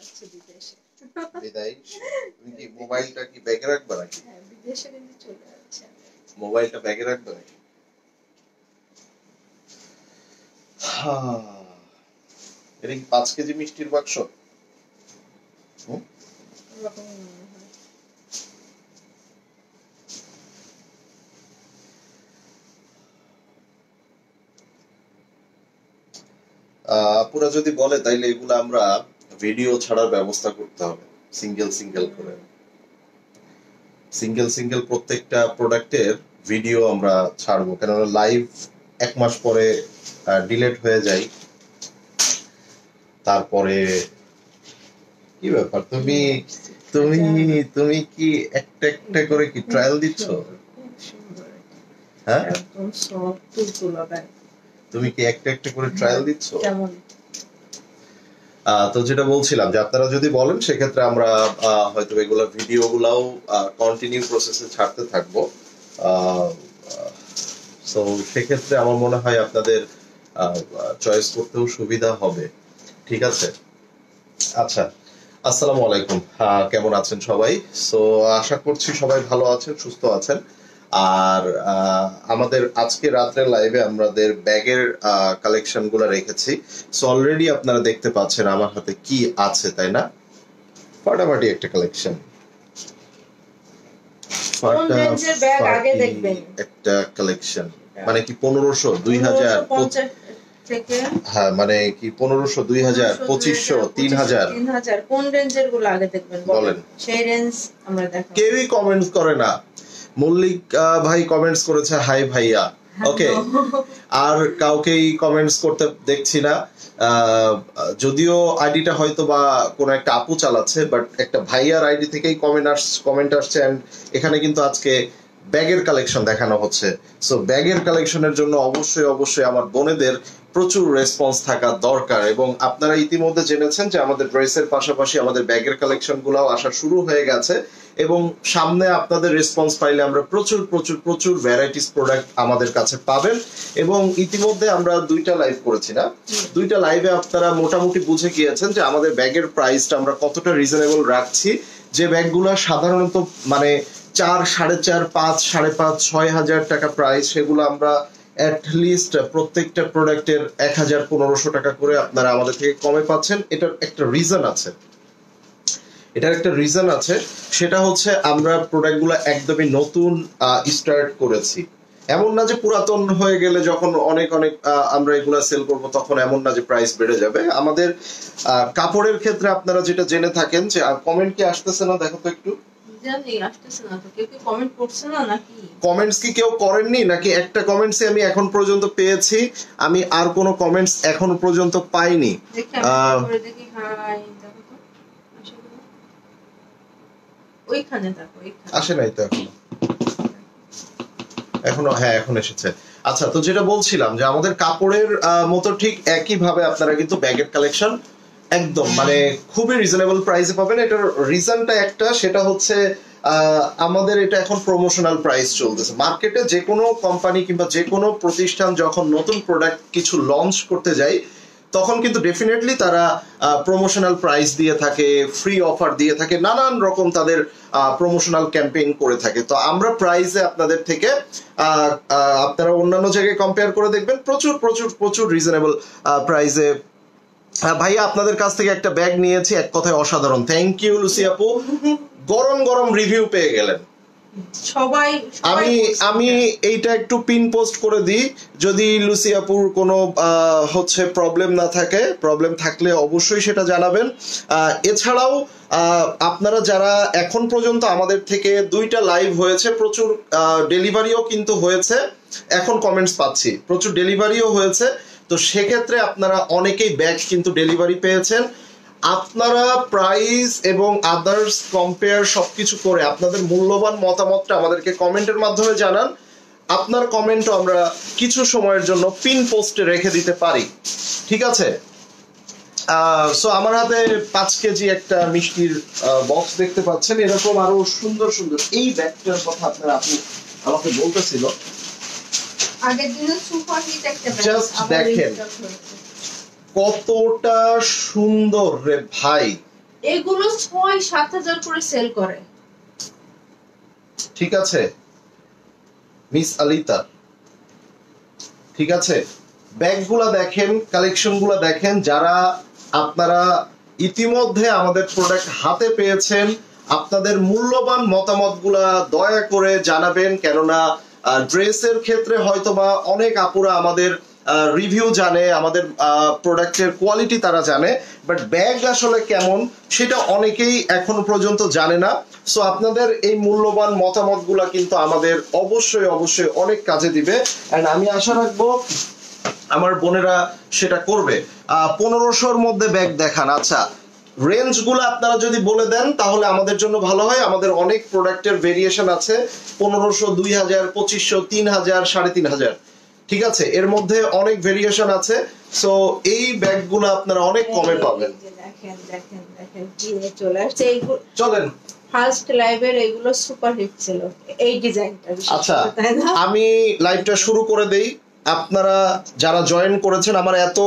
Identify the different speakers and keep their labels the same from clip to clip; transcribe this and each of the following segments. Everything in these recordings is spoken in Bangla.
Speaker 1: আচ্ছা বিদেশে
Speaker 2: বিদেশ তুমি কি মোবাইলটা কি ব্যাগে রাখবা নাকি?
Speaker 1: হ্যাঁ বিদেশে কিন্তু চলে যাচ্ছে
Speaker 2: মোবাইলটা ব্যাগে রাখবা নাকি? এটা কি 5 কেজি মিষ্টির বাক্স?
Speaker 1: এরকম মনে হয়।
Speaker 2: পুরা যদি বলে তাইলে এগুলো আমরা ভিডিও ছাড়ার ব্যবস্থা করতে হবে, সিঙ্গেল সিঙ্গেল করে সিঙ্গেল সিঙ্গেল প্রত্যেকটা প্রোডাক্টের ভিডিও আমরা ছাড়বো, কেননা লাইভ 1 মাস পরে ডিলেট হয়ে যায়। তারপরে কি ব্যাপার, তুমি তুমি তুমি কি একটা একটা করে কি ট্রায়াল দিচ্ছ? হ্যাঁ
Speaker 1: একদম সফট তুলতুলা ব্যাগ।
Speaker 2: তুমি কি একটা একটা করে ট্রায়াল দিচ্ছ?
Speaker 1: কেমন?
Speaker 2: তো যেটা বলছিলাম যে আপনারা যদি বলেন সেক্ষেত্রে আমরা হয়তো এগুলো ভিডিওগুলাও কন্টিনিউ প্রসেসে ছাড়তে থাকবো। সো সেক্ষেত্রে আমার মনে হয় আপনাদের চয়েস করতেও সুবিধা হবে। ঠিক আছে, আচ্ছা আসসালামু আলাইকুম, কেমন আছেন সবাই? সো আশা করছি সবাই ভালো আছেন, সুস্থ আছেন। আর আমাদের আজকে রাত্রে লাইভে আমাদের ব্যাগের কালেকশন গুলো রেখেছি। সো অলরেডি আপনারা দেখতে পাচ্ছেন আমার হাতে কি আছে, তাই না? ফাটাফাটি একটা কালেকশন, একটা কালেকশন। মানে কি 1500, 2000, হ্যাঁ মানে কি 1500, 2000, 2500, 3000?
Speaker 1: কোন রেঞ্জের গুলো আগে দেখবেন
Speaker 2: বলেন।
Speaker 1: সেই রেঞ্জ আমরা দেখাবো।
Speaker 2: কেউই কমেন্টস করে না। মল্লিক ভাই কমেন্টস করেছে হাই ভাইয়া, ওকে। আর কাউকেই কমেন্টস করতে দেখছি না। যদিও আইডিটা হয়তো বা কোন একটা আপু চালাচ্ছে, বাট একটা ভাইয়ার আইডি থেকেই কমেন্ট আসছে। এন্ড এখানে কিন্তু আজকে ব্যাগের কালেকশন দেখানো হচ্ছে। সো ব্যাগের কালেকশনের জন্য অবশ্যই অবশ্যই আমার বোনেদের প্রচুর রেসপন্স থাকা দরকার। এবং আপনারা ইতিমধ্যে জেনেছেন যে আমাদের ড্রেসের পাশাপাশি আমাদের ব্যাগের কালেকশন গুলাও আসা শুরু হয়ে গেছে। এবং সামনে আপনাদের রেসপন্স পাইলে আমরা প্রচুর প্রচুর প্রচুর ভ্যারাইটিস প্রোডাক্ট আমাদের কাছে পাবেন। এবং ইতিমধ্যে আমরা 2টা লাইভ করেছি না, 2টা লাইভে আপনারা মোটামুটি বুঝে গিয়েছেন যে আমাদের ব্যাগের প্রাইসটা আমরা কতটা রিজনেবল রাখছি। যে ব্যাগগুলো সাধারণত মানে 4, 4.5, 5, 5.5, 6,000 টাকা প্রাইস, সেগুলো আমরা অ্যাটলিস্ট প্রত্যেকটা প্রোডাক্টের 1,000-1,500 টাকা করে আপনারা আমাদের থেকে কমে পাচ্ছেন। এটার একটা রিজন আছে, সেটা হচ্ছে আমরা প্রোডাক্টগুলো একদমই নতুন স্টার্ট করেছি। এমন না যে পুরাতন হয়ে গেলে যখন অনেক অনেক আমরা এগুলা সেল করব তখন এমন না যে প্রাইস বেড়ে যাবে। আমাদের কাপড়ের ক্ষেত্রে আপনারা যেটা জেনে থাকেন যে কমেন্ট কি আসতেছে না, দেখো তো একটু। কমেন্টস কি কেউ করেননি নাকি? একটা কমেন্টস আমি এখন পর্যন্ত পেয়েছি, আমি আর কোনো কমেন্টস এখন পর্যন্ত পাইনি। আসে নাই তো এখনো? হ্যাঁ এখন এসেছে। আচ্ছা, তো যেটা বলছিলাম যে আমাদের কাপড়ের মতো ঠিক একই ভাবে আপনারা কিন্তু ব্যাগের কালেকশন একদম মানে খুবই রিজনেবল প্রাইসে পাবেন। এটার রিজনটা একটা, সেটা হচ্ছে আমাদের এটা এখন প্রমোশনাল প্রাইস চলতেছে। মার্কেটে যে কোনো কোম্পানি কিংবা যে কোনো প্রতিষ্ঠান যখন নতুন প্রোডাক্ট কিছু লঞ্চ করতে যায় তখন কিন্তু ডেফিনেটলি তারা প্রমোশনাল প্রাইস দিয়ে থাকে, ফ্রি অফার দিয়ে থাকে, নানান রকম তাদের প্রমোশনাল ক্যাম্পেইন করে থাকে। তো আমরা প্রাইসে আপনাদের থেকে আপনারা অন্যান্য জায়গায় কম্পেয়ার করে দেখবেন প্রচুর প্রচুর প্রচুর রিজনেবল প্রাইসে। ভাইয়া আপনাদের কাছ থেকে একটা ব্যাগ নিয়েছি, এক কথায় অসাধারণ। থ্যাংক ইউ লুসি আপু, গরম গরম রিভিউ পেয়ে গেলেন সবাই। আমি এইটা একটু পিন পোস্ট করে দিই, যদি লুসি আপুর কোনো হচ্ছে প্রবলেম না থাকে। প্রবলেম থাকলে অবশ্যই সেটা জানাবেন। এছাড়াও আপনারা যারা এখন পর্যন্ত আমাদের থেকে 2টা লাইভ হয়েছে, প্রচুর ডেলিভারিও কিন্তু হয়েছে, এখন কমেন্টস পাচ্ছি প্রচুর ডেলিভারিও হয়েছে। তো সেক্ষেত্রে আপনারা অনেকেই ব্যাগ কিন্তু ডেলিভারি পেয়েছেন। আপনারা প্রাইস এবং আদার্স কম্পেয়ার সবকিছু করে আপনাদের মূল্যবান মতামতটা আমাদেরকে কমেন্টের মাধ্যমে জানান। আপনার কমেন্টও আমরা কিছু সময়ের জন্য পিন পোস্টে রেখে দিতে পারি, ঠিক আছে? সো আমার হাতে 5 কেজি একটা মিষ্টির বক্স দেখতে পাচ্ছেন। এরকম আরো সুন্দর সুন্দর এই ব্যাগটার কথা আপনারা আপনি আমাকে বলতেছিল আগের দিনে, সুপার হিট একটা ব্যাগ। জাস্ট দেখেন কতটা সুন্দর রে ভাই,
Speaker 1: এগুলো 6-7 হাজার করে সেল করে।
Speaker 2: ঠিক আছে মিস আলিতা, ঠিক আছে। ব্যাগগুলা দেখেন, কালেকশনগুলো দেখেন। যারা আপনারা ইতিমধ্যে আমাদের প্রোডাক্ট হাতে পেয়েছেন, আপনাদের মূল্যবান মতামতগুলা দয়া করে জানাবেন, কেননা ড্রেসের ক্ষেত্রে হয়তোবা অনেক আপুরা আমাদের রিভিউ জানে, আমাদের প্রোডাক্টের কোয়ালিটি তারা জানে, বাট ব্যাগ আসলে কেমন সেটা অনেকেই এখনো পর্যন্ত জানে না। সো আপনাদের এই মূল্যবান মতামতগুলা কিন্তু আমাদের অবশ্যই অবশ্যই অনেক কাজে দিবে, এন্ড আমি আশা রাখবো আমার বোনেরা সেটা করবে। 1500-র মধ্যে ব্যাগ দেখান। আচ্ছা, রেঞ্জ গুলো আপনারা যদি বলে দেন তাহলে আমাদের জন্য ভালো হয়। আমাদের অনেক প্রোডাক্টের ভেরিয়েশন আছে, 1500, 2000, 2500, 3000, 3500, ঠিক আছে, এর মধ্যে অনেক ভেরিয়েশন আছে। সো এই ব্যাগগুলো আপনারা অনেক কমে পাবেন।
Speaker 1: দেখেন দেখেন দেখেন কি চলে আসছে এইগুলো।
Speaker 2: চলেন,
Speaker 1: ফার্স্ট লাইভের এগুলো সুপার হিট ছিল এই ডিজাইনটা।
Speaker 2: আচ্ছা, আমি লাইভটা শুরু করে দেই। আপনারা যারা জয়েন করেছেন, আমার এত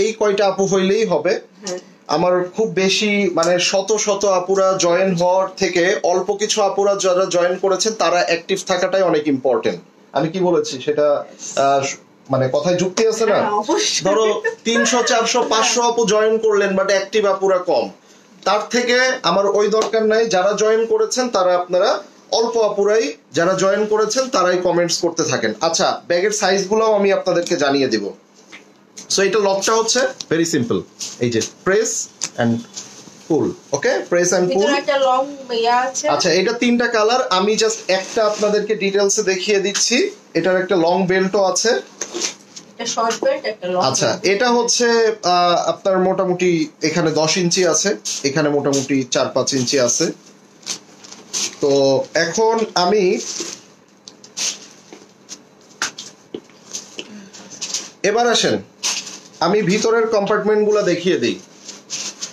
Speaker 2: এই কয়টা আপু হইলেই হবে। আমার খুব বেশি মানে শত শত আপুরা জয়েন হওয়ার থেকে অল্প কিছু আপুরা যারা জয়েন করেছেন তারা অ্যাক্টিভ থাকাটাই অনেক ইম্পর্টেন্ট। আমি কি বলেছি সেটা মানে কথায় যুক্তি আছে না? ধরো 300, 400, 500 আপু জয়েন করলেন, বাট অ্যাক্টিভ আপুরা কম। তার থেকে আমার ওই দরকার নাই। যারা জয়েন করেছেন তারা আপনারা অল্প আপুরাই যারা জয়েন করেছেন তারাই কমেন্টস করতে থাকেন। আচ্ছা, ব্যাগের সাইজগুলোও আমি আপনাদেরকে জানিয়ে দেব। সো এটা লকটা হচ্ছে ভেরি সিম্পল, এই যে press and pull. Okay, press and pull.
Speaker 1: একটা লং ইয়া আছে।
Speaker 2: আচ্ছা, এটা 3টা কালার। আমি জাস্ট একটা আপনাদেরকে ডিটেইলসে দেখিয়ে দিচ্ছি। এটার একটা লং বেল্টও আছে,
Speaker 1: একটা শর্ট বেল্ট, একটা লং।
Speaker 2: আচ্ছা, এটা হচ্ছে আপনার মোটামুটি এখানে 10 ইঞ্চি আছে, এখানে মোটামুটি 4-5 ইঞ্চি আছে। তো এখন আমি এবার আসেন, আমি ভিতরের কম্পার্টমেন্ট গুলা দেখিয়ে দিই।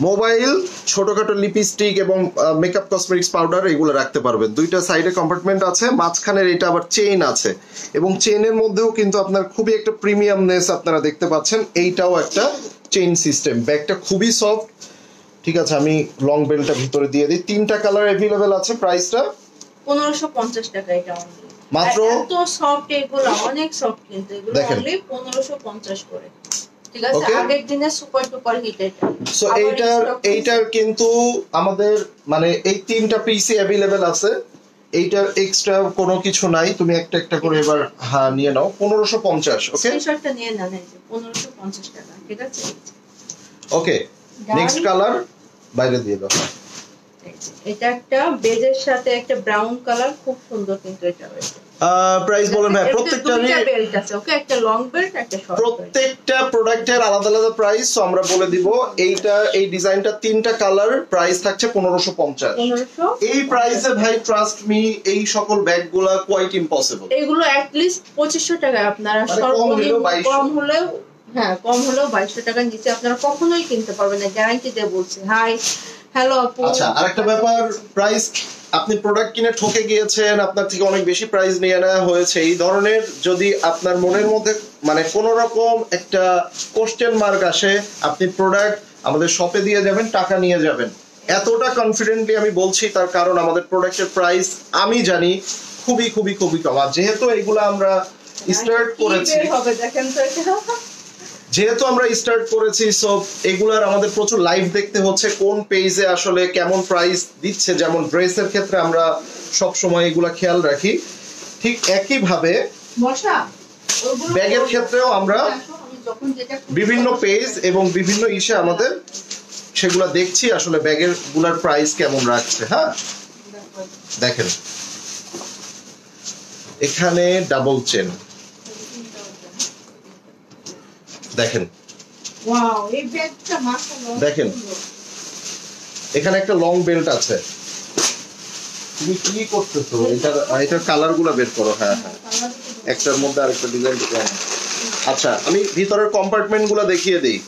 Speaker 2: মোবাইল, ছোটখাটো লিপস্টিক এবং মেকআপ কসমেটিক্স পাউডার এগুলো রাখতে পারবেন। 2টা সাইডে কম্পার্টমেন্ট আছে, মাঝখানের এটা আবার চেইন আছে, এবং চেইনের মধ্যেও কিন্তু আপনার খুবই একটা প্রিমিয়ামনেস আপনারা দেখতে পাচ্ছেন। এইটাও একটা চেইন সিস্টেম। ব্যাগটা খুবই সফট, ঠিক আছে। আমি লং বেলটা ভিতরে দিয়ে দিই। 3টা কালার अवेलेबल আছে। প্রাইসটা
Speaker 1: 1550 টাকা। এটা অনলি
Speaker 2: মাত্র।
Speaker 1: এত সফট, এগুলো অনেক সফট, কিন্তু এগুলো অনলি 1550 করে। ঠিক আছে, আগের দিনে সুপার ডুপার হিট এটা।
Speaker 2: সো এইটার কিন্তু আমাদের মানে এই 3টা পিসি अवेलेबल আছে। এইটার এক্সট্রা কোনো কিছু নাই, তুমি একটা একটা করে এবার হ্যাঁ নিয়ে নাও। 1550। ওকে,
Speaker 1: স্ক্রিনশটটা নিয়ে নাও, এই যে 1550 টাকা। ঠিক আছে,
Speaker 2: ওকে। নেক্সট কালার বাইরে দিয়ে দাও।
Speaker 1: এটা একটা বেজের সাথে একটা ব্রাউন কালার, খুব সুন্দর কিন্তু এটা হয়েছে।
Speaker 2: প্রাইস বলেন ভাই। প্রত্যেকটারই
Speaker 1: বেল্ট আছে। ওকে, একটা লং বেল্ট, একটা শর্ট বেল্ট।
Speaker 2: প্রত্যেকটা প্রোডাক্টের আলাদা আলাদা প্রাইস, সো আমরা বলে দিব। এইটা এই ডিজাইনটা 3টা কালার, প্রাইস থাকছে 1550। এই প্রাইসে ভাই ট্রাস্ট মি এই সকল ব্যাগগুলা কোয়াইট ইম্পসিবল।
Speaker 1: এগুলো অ্যাট লিস্ট 2500 টাকা আপনারা সর্বনিম্ন, কম হলেও হ্যাঁ কম হলেও 2200 টাকার নিচে আপনারা কখনোই কিনতে পারবেন না, গ্যারান্টি দিয়ে বলছি। হাই হ্যালো আপু।
Speaker 2: আচ্ছা, আরেকটা ব্যাপার, প্রাইস আপনি প্রোডাক্ট কিনে ঠকে গিয়েছেন, আপনার থেকে অনেক বেশি প্রাইস নিয়ে নেওয়া হয়েছে, এই ধরনের যদি আপনার মনের মধ্যে মানে কোন রকম একটা কোশ্চেন মার্ক আসে, আপনি প্রোডাক্ট আমাদের শপে দিয়ে যাবেন, টাকা নিয়ে যাবেন। এতটা কনফিডেন্টলি আমি বলছি, তার কারণ আমাদের প্রোডাক্টের প্রাইস আমি জানি খুবই খুবই খুবই কম। আর যেহেতু এগুলো আমরা স্টার্ট করেছি, সো এগুলার আমাদের প্রচুর লাইভ দেখতে হচ্ছে, কোন পেজে আসলে কেমন প্রাইস দিচ্ছে। যেমন ড্রেসের ক্ষেত্রে আমরা সব সময় এগুলা খেয়াল রাখি, ঠিক একই ভাবে ব্যাগের ক্ষেত্রেও আমরা বিভিন্ন পেজ এবং বিভিন্ন ইসে আমাদের সেগুলা দেখছি আসলে ব্যাগের গুলার প্রাইস কেমন রাখছে। হ্যাঁ, দেখেন এখানে ডাবল চেন, দেখেন দেখেন এখানে একটা লং বেল্ট আছে। তুমি কি করতেছো? এটার কালার গুলা বের করো। হ্যাঁ হ্যাঁ, একটার মধ্যে আরেকটা ডিজাইন। আচ্ছা, আমি ভিতরের কম্পার্টমেন্ট গুলা দেখিয়ে দিই।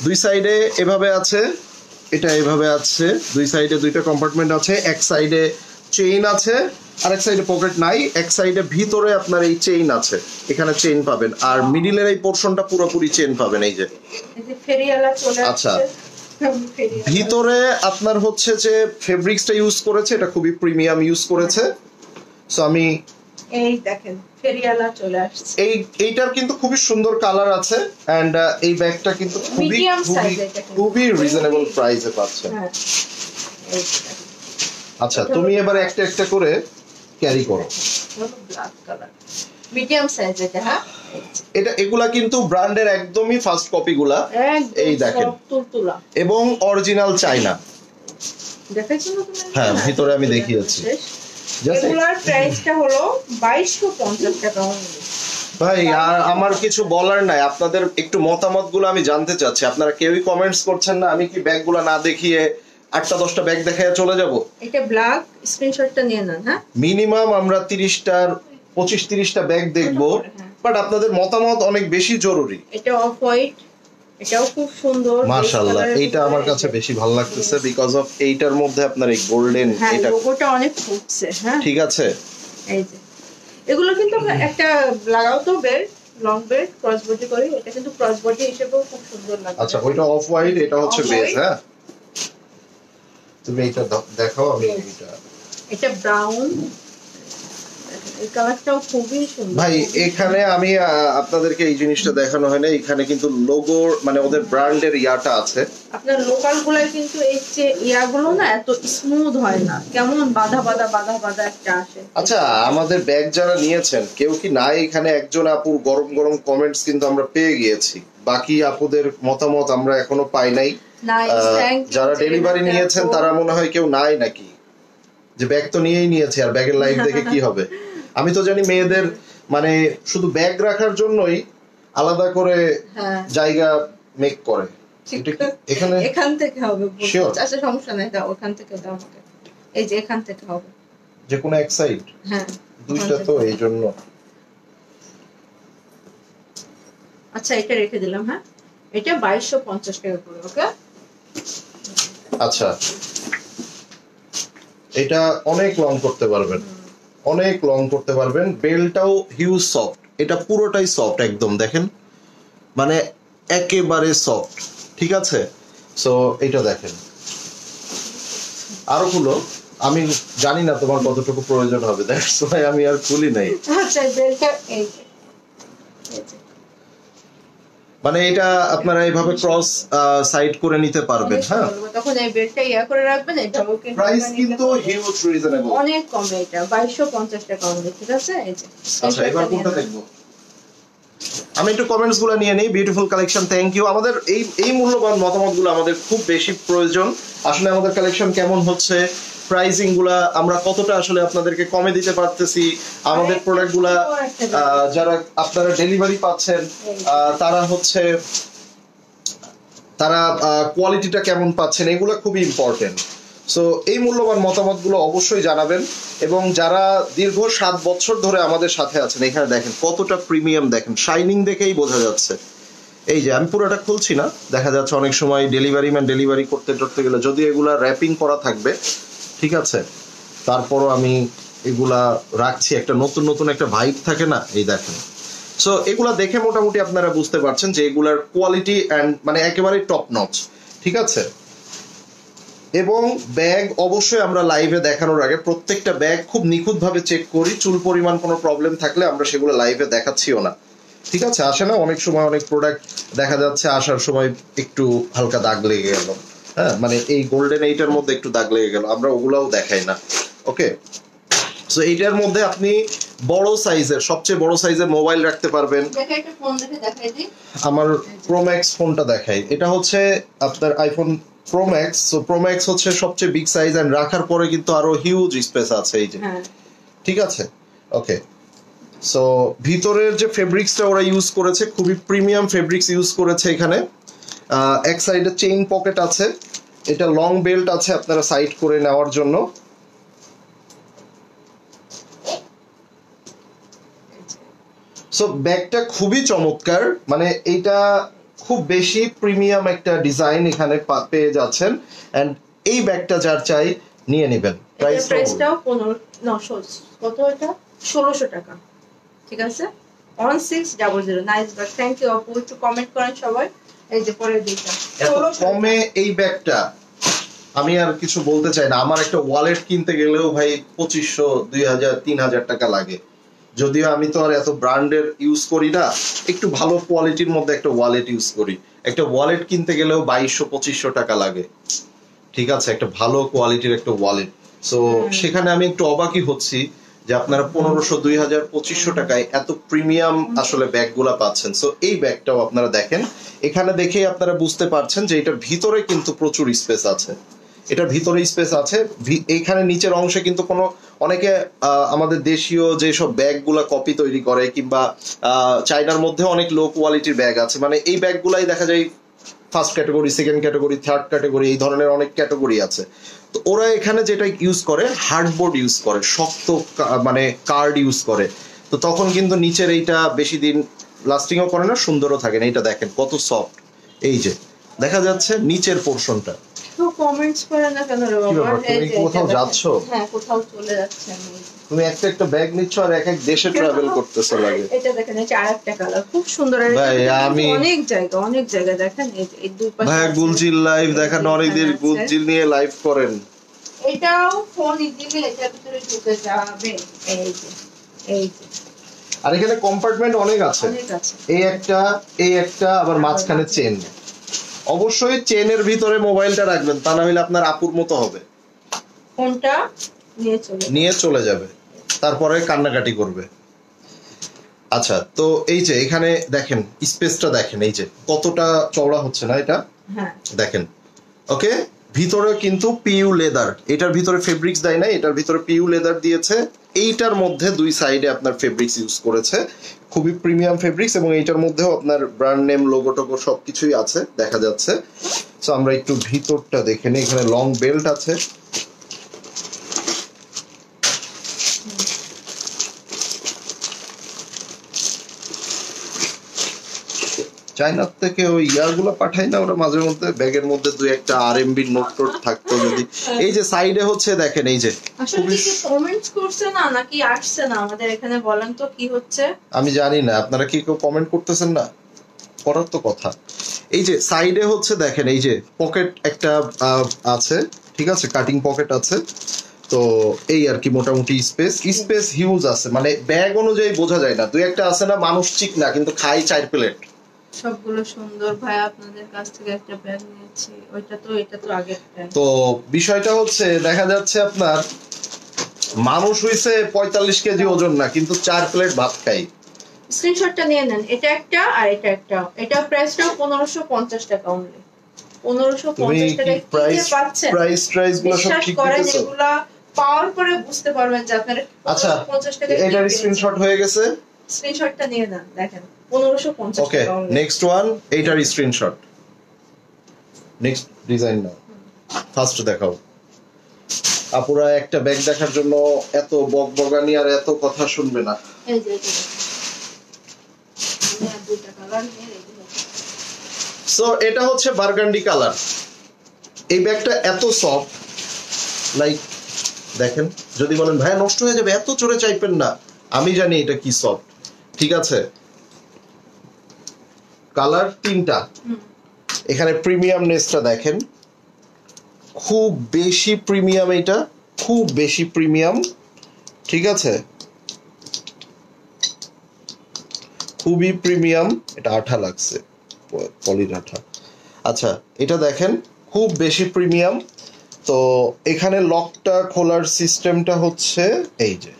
Speaker 2: 2 সাইডে এভাবে আছে, এটা এভাবে আছে, 2 সাইডে 2টা কম্পার্টমেন্ট আছে। এক সাইডে চেইন আছে, আর এক সাইডে পকেট নাই, এক সাইডে ভিতরে আপনার এই চেইন আছে, এখানে চেইন পাবেন, আর মিডিলের এই পোরশনটা পুরোপুরি চেইন পাবেন। এই যে
Speaker 1: ফেরিয়ালা চলে আসছে।
Speaker 2: আচ্ছা, ভিতরে আপনার হচ্ছে যে ফেব্রিক্সটা ইউজ করেছে, এটা খুবই প্রিমিয়াম ইউজ করেছে। সো আমি
Speaker 1: এই দেখেন ফেরিয়ালা চলে আসছে।
Speaker 2: এইটার কিন্তু খুবই সুন্দর কালার আছে, এন্ড এই ব্যাগটা কিন্তু খুবই রিজনেবল প্রাইসে পাচ্ছেন। আচ্ছা, তুমি এবার একটা একটা করে ক্যারি করো।
Speaker 1: ব্ল্যাক কালার মিডিয়াম সাইজ এটা। হ্যাঁ,
Speaker 2: এটা এগুলা কিন্তু ব্র্যান্ডের একদমই ফার্স্ট কপি গুলা, এই দেখেন,
Speaker 1: তুলতুলা
Speaker 2: এবং অরিজিনাল চায়না।
Speaker 1: দেখাইছো না তুমি?
Speaker 2: হ্যাঁ, ভিতরে আমি দেখিয়েছি।
Speaker 1: এগুলার প্রাইসটা হলো 2250 টাকা অনলি।
Speaker 2: ভাই, আর আমার কিছু বলার নাই, আপনাদের একটু মতামত গুলো আমি জানতে চাচ্ছি। আপনারা কেউই কমেন্টস করছেন না, আমি কি ব্যাগগুলো না দেখিয়ে 8টা 10টা ব্যাগ দেখায় চলে যাব?
Speaker 1: এটা ব্ল্যাক, স্ক্রিনশটটা নিয়ে নেন। হ্যাঁ,
Speaker 2: মিনিমাম আমরা 25-30টা ব্যাগ দেখবো, বাট আপনাদের মতামত অনেক বেশি জরুরি।
Speaker 1: এটা অফ হোয়াইট, এটাও খুব সুন্দর
Speaker 2: মাশাআল্লাহ, এইটা আমার কাছে বেশি ভালো লাগতেছে বিকজ অফ এইটার মধ্যে আপনার এই গোল্ডেন,
Speaker 1: এটা লোগোটা অনেক ফুটছে। হ্যাঁ,
Speaker 2: ঠিক আছে।
Speaker 1: এই যে এগুলো কিন্তু একটা লাগাও তো belt, long belt cross body করে, এটা কিন্তু ক্রস বডি হিসেবেও খুব সুন্দর লাগে।
Speaker 2: আচ্ছা, ওইটা অফ হোয়াইট, এটা হচ্ছে বেজ। হ্যাঁ, তুমি এটা দেখাও, আমি
Speaker 1: এটা ব্রাউন, এই কালারটাও খুবই সুন্দর।
Speaker 2: ভাই, এখানে আমি আপনাদেরকে এই জিনিসটা দেখানো হয় না, এখানে কিন্তু লোগো মানে ওদের ব্র্যান্ডের ইয়াটা আছে।
Speaker 1: আপনার লোকাল গুলাই কিন্তু এই যে ইয়াগুলো না এত স্মুথ হয় না, কেমন বাধা বাধা একটা আসে।
Speaker 2: আচ্ছা, আমাদের ব্যাগ যারা নিয়েছেন কেউ কি নাই এখানে? একজন আপুর গরম গরম কমেন্টস কিন্তু আমরা পেয়ে গিয়েছি, বাকি আপুদের মতামত আমরা এখনো পাই নাই। যারা ডেলিভারি নিয়েছেন তারা মনে হয় কেউ নাই নাকি, যে ব্যাগ তো নিয়েই নিয়েছে, আর ব্যাগের লাইফ দেখে কি হবে। আমি তো জানি মেয়েদের মানে শুধু ব্যাগ রাখার জন্যই আলাদা করে জায়গা মেক করে।
Speaker 1: এখান থেকে হবে। আচ্ছা, সমস্যা নাই, দাও ওখান থেকে দাও আমাকে। এই যে এখান থেকে হবে,
Speaker 2: যে কোনো এক সাইড।
Speaker 1: হ্যাঁ,
Speaker 2: দুইটা তো এই জন্য।
Speaker 1: আচ্ছা, এটা রেখে দিলাম। হ্যাঁ, এটা 2250 টাকা করে। ওকে,
Speaker 2: আচ্ছা, এটা অনেক লং করতে পারবেন, অনেক লং করতে পারবেন। বেলটাও হিউজ সফট, এটা পুরোটাই সফট একদম, দেখেন মানে একেবারে সফট। ঠিক আছে, সো এটা দেখেন। আরো খুলো, আমি জানি না তোমার কতটুকু প্রয়োজন হবে, দ্যাটস ওয়াই আমি আর খুলি নাই।
Speaker 1: আচ্ছা, বেলটা এই
Speaker 2: মানে এটা আপনারা এইভাবে ক্রস সাইড করে নিতে পারবেন। হ্যাঁ,
Speaker 1: তখন এই বেলটা ইয়া করে রাখবেন। এটাও কিন্তু
Speaker 2: প্রাইস কিন্তু হিউজ রিজনেবল,
Speaker 1: অনেক কমে, এটা 2250 টাকা অনলি। ঠিক আছে, এই যে।
Speaker 2: আচ্ছা, এবার কোনটা দেখবো? আমি একটু কমেন্টস গুলো নিয়ে নেই। Beautiful collection, thank you. আমাদের এই মূল্যবান মতামতগুলো আমাদের খুব বেশি প্রয়োজন। আসলে আমাদের কালেকশন কেমন হচ্ছে, প্রাইসিং গুলা আমরা কতটা আসলে আপনাদেরকে কমে দিতে পারতেছি, আমাদের প্রোডাক্ট গুলা যারা আপনারা ডেলিভারি পাচ্ছেন তারা কোয়ালিটিটা কেমন পাচ্ছেন, এগুলো খুবই ইম্পর্টেন্ট। সো এই মূল্যবান মতামতগুলো অবশ্যই জানাবেন। এবং যারা দীর্ঘ 7 বছর ধরে আমাদের সাথে আছেন, এখানে দেখেন কতটা প্রিমিয়াম, দেখেন শাইনিং দেখেই বোঝা যাচ্ছে। এই যে আমি পুরোটা খুলছি না, দেখা যাচ্ছে অনেক সময় ডেলিভারি ম্যান ডেলিভারি করতে গেলে যদি এগুলা র্যাপিং করা থাকবে, ঠিক আছে, তারপরও আমি এগুলা রাখছি, একটা নতুন একটা ভাইব থাকে না, এই দেখেন। সো এগুলা দেখে মোটামুটি আপনারা বুঝতে পারছেন যে এগুলার কোয়ালিটি এন্ড মানে একেবারে টপ নচ। ঠিক আছে, এবং ব্যাগ অবশ্যই আমরা লাইভে দেখানোর আগে প্রত্যেকটা ব্যাগ খুব নিখুঁত ভাবে চেক করি। চুল পরিমাণ কোনো প্রবলেম থাকলে আমরা সেগুলো লাইভে দেখাচ্ছিও না। ঠিক আছে, আসে না অনেক সময় অনেক প্রোডাক্ট দেখা যাচ্ছে আসার সময় একটু হালকা দাগ লেগে গেল, হ্যাঁ, মানে এই গোল্ডেন এইটার মধ্যে একটু দাগ লেগে গেল, আমরা ওগুলাও দেখাই না। ওকে, সো এইটার মধ্যে আপনি বড় সাইজের, সবচেয়ে বড় সাইজের মোবাইল রাখতে পারবেন। আমার প্রো ম্যাক্স ফোনটা দেখাই, এটা হচ্ছে আপনার iPhone pro max. So pro max হচ্ছে সবচেয়ে বিগ সাইজ, এন্ড রাখার পরে কিন্তু আরো হিউজ স্পেস আছে, এই যে। ঠিক আছে, ওকে। সো ভিতরের যে ফেব্রিক্সটা ওরা ইউজ করেছে খুবই প্রিমিয়াম ফেব্রিক্স ইউজ করেছে এখানে। এক সাইডে চেইন পকেট আছে, এটা লং বেল্ট আছে আপনারা সাইড করে নেওয়ার জন্য। সো ব্যাগটা খুবই চমৎকার, মানে এইটা খুব বেশি প্রিমিয়াম একটা ডিজাইন এখানে পেয়ে যাচ্ছেন। এন্ড এই ব্যাগটা যার চাই নিয়ে নেবেন।
Speaker 1: প্রাইসটাও 1500 কত এটা 1600 টাকা। ঠিক আছে 1600 নাইস বাট থ্যাংক ইউ আপু একটু কমেন্ট করেন সবাই। এই যে পরে দিটা
Speaker 2: কমে এই ব্যাগটা আমি আর কিছু বলতে চাই না। আমার একটা ওয়ালেট কিনতে গেলেও ভাই 2500 2000 3000 টাকা লাগে। যদিও আমি তো আর এত ব্র্যান্ডের ইউজ করি না, একটু ভালো কোয়ালিটির মধ্যে একটা ওয়ালেট ইউজ করি। একটা ওয়ালেট কিনতে গেলেও 2200-2500 টাকা লাগে। ঠিক আছে, একটা ভালো কোয়ালিটির একটা ওয়ালেট। সো সেখানে আমি একটু অবাকই হচ্ছি যে আপনারা 1500 2000 2500 টাকায় এত প্রিমিয়াম আসলে ব্যাগগুলা পাচ্ছেন। সো এই ব্যাগটাও আপনারা দেখেন, এখানে দেখেই আপনারা বুঝতে পারছেন যে এটার ভিতরে কিন্তু প্রচুর স্পেস আছে। এটার ভিতরে স্পেস আছে। এখানে নিচের অংশে কিন্তু কোনো অনেকে আমাদের দেশীয় যেসব ব্যাগগুলা কপি তৈরি করে কিংবা চাইনার মধ্যে অনেক লো কোয়ালিটির ব্যাগ আছে, মানে এই ব্যাগগুলাই দেখা যায় first category, second category, third category, এই ধরনের অনেক ক্যাটাগরি আছে। তো ওরা এখানে যেটা ইউজ করে হার্ডবোর্ড ইউজ করে, শক্ত মানে কার্ড ইউজ করে। তো তখন কিন্তু নিচের এইটা বেশি দিন লাস্টিংও করে না, সুন্দরও থাকে না। এইটা দেখেন কত সফট, এই যে দেখা যাচ্ছে নিচের পোরশনটা।
Speaker 1: তো কমেন্টস করে না কেন রে বাবা?
Speaker 2: তুমি কোথাও যাচ্ছো?
Speaker 1: হ্যাঁ কোথাও চলে যাচ্ছে আমি।
Speaker 2: তুমি একটা একটা ব্যাগ নিচ্ছ আর এক এক দেশে ট্রাভেল করতেছো লাগে।
Speaker 1: এটা দেখেন এটা আরেকটা কালার খুব সুন্দর।
Speaker 2: ভাই আমি
Speaker 1: অনেক জায়গা দেখেন এই দুই পাশে।
Speaker 2: ভাই গুলজিল লাইভ দেখেন, অনেকদিন গুলজিল নিয়ে লাইভ করেন।
Speaker 1: এটাও ফোন ইজিলি এটার ভিতরে ঢুকে যাবে। এই যে
Speaker 2: আর এখানে কম্পার্টমেন্ট অনেক আছে। এই একটা আবার মাঝখানে চেন। অবশ্যই চেনের ভিতরে মোবাইলটা রাখবেন, তা না হলে আপনার আপুর মতো হবে,
Speaker 1: ফোনটা নিয়ে চলে যাবে,
Speaker 2: তারপরে কান্নাকাটি করবে। আচ্ছা, তো এই যে এখানে দেখেন স্পেসটা দেখেন, এই যে কতটা চওড়া হচ্ছে না এটা?
Speaker 1: হ্যাঁ
Speaker 2: দেখেন। ওকে, ভিতরে কিন্তু পিইউ লেদার, এটার ভিতরে ফেব্রিক্স দেয় না, এটার ভিতরে পিইউ লেদার দিয়েছে। এইটার মধ্যে দুই সাইডে আপনার ফেব্রিক্স ইউজ করেছে, খুবই প্রিমিয়াম ফেব্রিক্স, এবং এইটার মধ্যেও আপনার ব্র্যান্ড নেম লোগো টোগো সবকিছুই আছে দেখা যাচ্ছে। সো আমরা একটু ভিতরটা দেখে নিই। এখানে লং বেল্ট আছে, চায়নার থেকে ওই ইয়ারগুলো পাঠাই না ওরা মাঝে মধ্যে, ব্যাগের মধ্যে দুই একটা RMB নোট টোট থাকতো যদি। এই যে সাইডে হচ্ছে দেখেন, এই যে
Speaker 1: আসলে কি কমেন্টস করছে না নাকি আসছে না আমাদের এখানে, বলেন তো কি হচ্ছে?
Speaker 2: আমি জানি না, আপনারা কি কেউ কমেন্ট করতেছেন না? করার তো কথা। এই যে সাইডে হচ্ছে দেখেন, এই যে পকেট একটা আছে, ঠিক আছে, কাটিং পকেট আছে। তো এই আর কি মোটামুটি স্পেস হিউজ আছে, মানে ব্যাগ অনুযায়ী বোঝা যায় না। দুই একটা আছে না মানুষ চিক না কিন্তু খাই 4 প্লেট।
Speaker 1: সবগুলো সুন্দর ভাই, আপনাদের কাছ থেকে একটা ব্যাগ নিয়েছি, এটা তো আগের ব্যাগ।
Speaker 2: তো বিষয়টা হচ্ছে দেখা যাচ্ছে আপনার মানুষ হইছে 45 কেজি ওজন না, কিন্তু 4 প্লেট ভাত খাই।
Speaker 1: স্ক্রিনশটটা নিয়ে নেন, এটা একটা আর এটা একটা। এটা প্রাইসটাও 1550 টাকা অনলি। 1550 টাকায় কি পাচ্ছেন?
Speaker 2: প্রাইস গুলো সব ঠিক আছে,
Speaker 1: এগুলা পাওয়ার পরে বুঝতে পারবেন যে আপনারা 1550 টাকা।
Speaker 2: এটার স্ক্রিনশট হয়ে গেছে,
Speaker 1: স্ক্রিনশটটা নিয়ে নেন, দেখেন 1550 টাকা।
Speaker 2: ওকে, নেক্সট ওয়ান, এইটার স্ক্রিনশট। নেক্সট ডিজাইন নাও, ফার্স্ট দেখাও। আপুরা একটা ব্যাগ দেখার জন্য এত বকবগানি আর এত কথা শুনবে না।
Speaker 1: এই যে দুইটা কালার নিয়ে রেডি হচ্ছে।
Speaker 2: সো এটা হচ্ছে বারগান্ডি কালার। এই ব্যাগটা এত সফট, লাইক দেখেন, যদি বলেন ভাই নষ্ট হয়ে যাবে, এত চড়ে চাইবেন না, আমি জানি এটা কি সফট। ঠিক আছে, কালার 3টা। এখানে প্রিমিয়ামনেসটা দেখেন, খুব বেশি প্রিমিয়াম, এটা খুব বেশি প্রিমিয়াম। ঠিক আছে, খুবই প্রিমিয়াম। এটা আঠা লাগছে, পলির আঠা। আচ্ছা, এটা দেখেন খুব বেশি প্রিমিয়াম। তো এখানে লকটা খোলার সিস্টেমটা হচ্ছে এই যে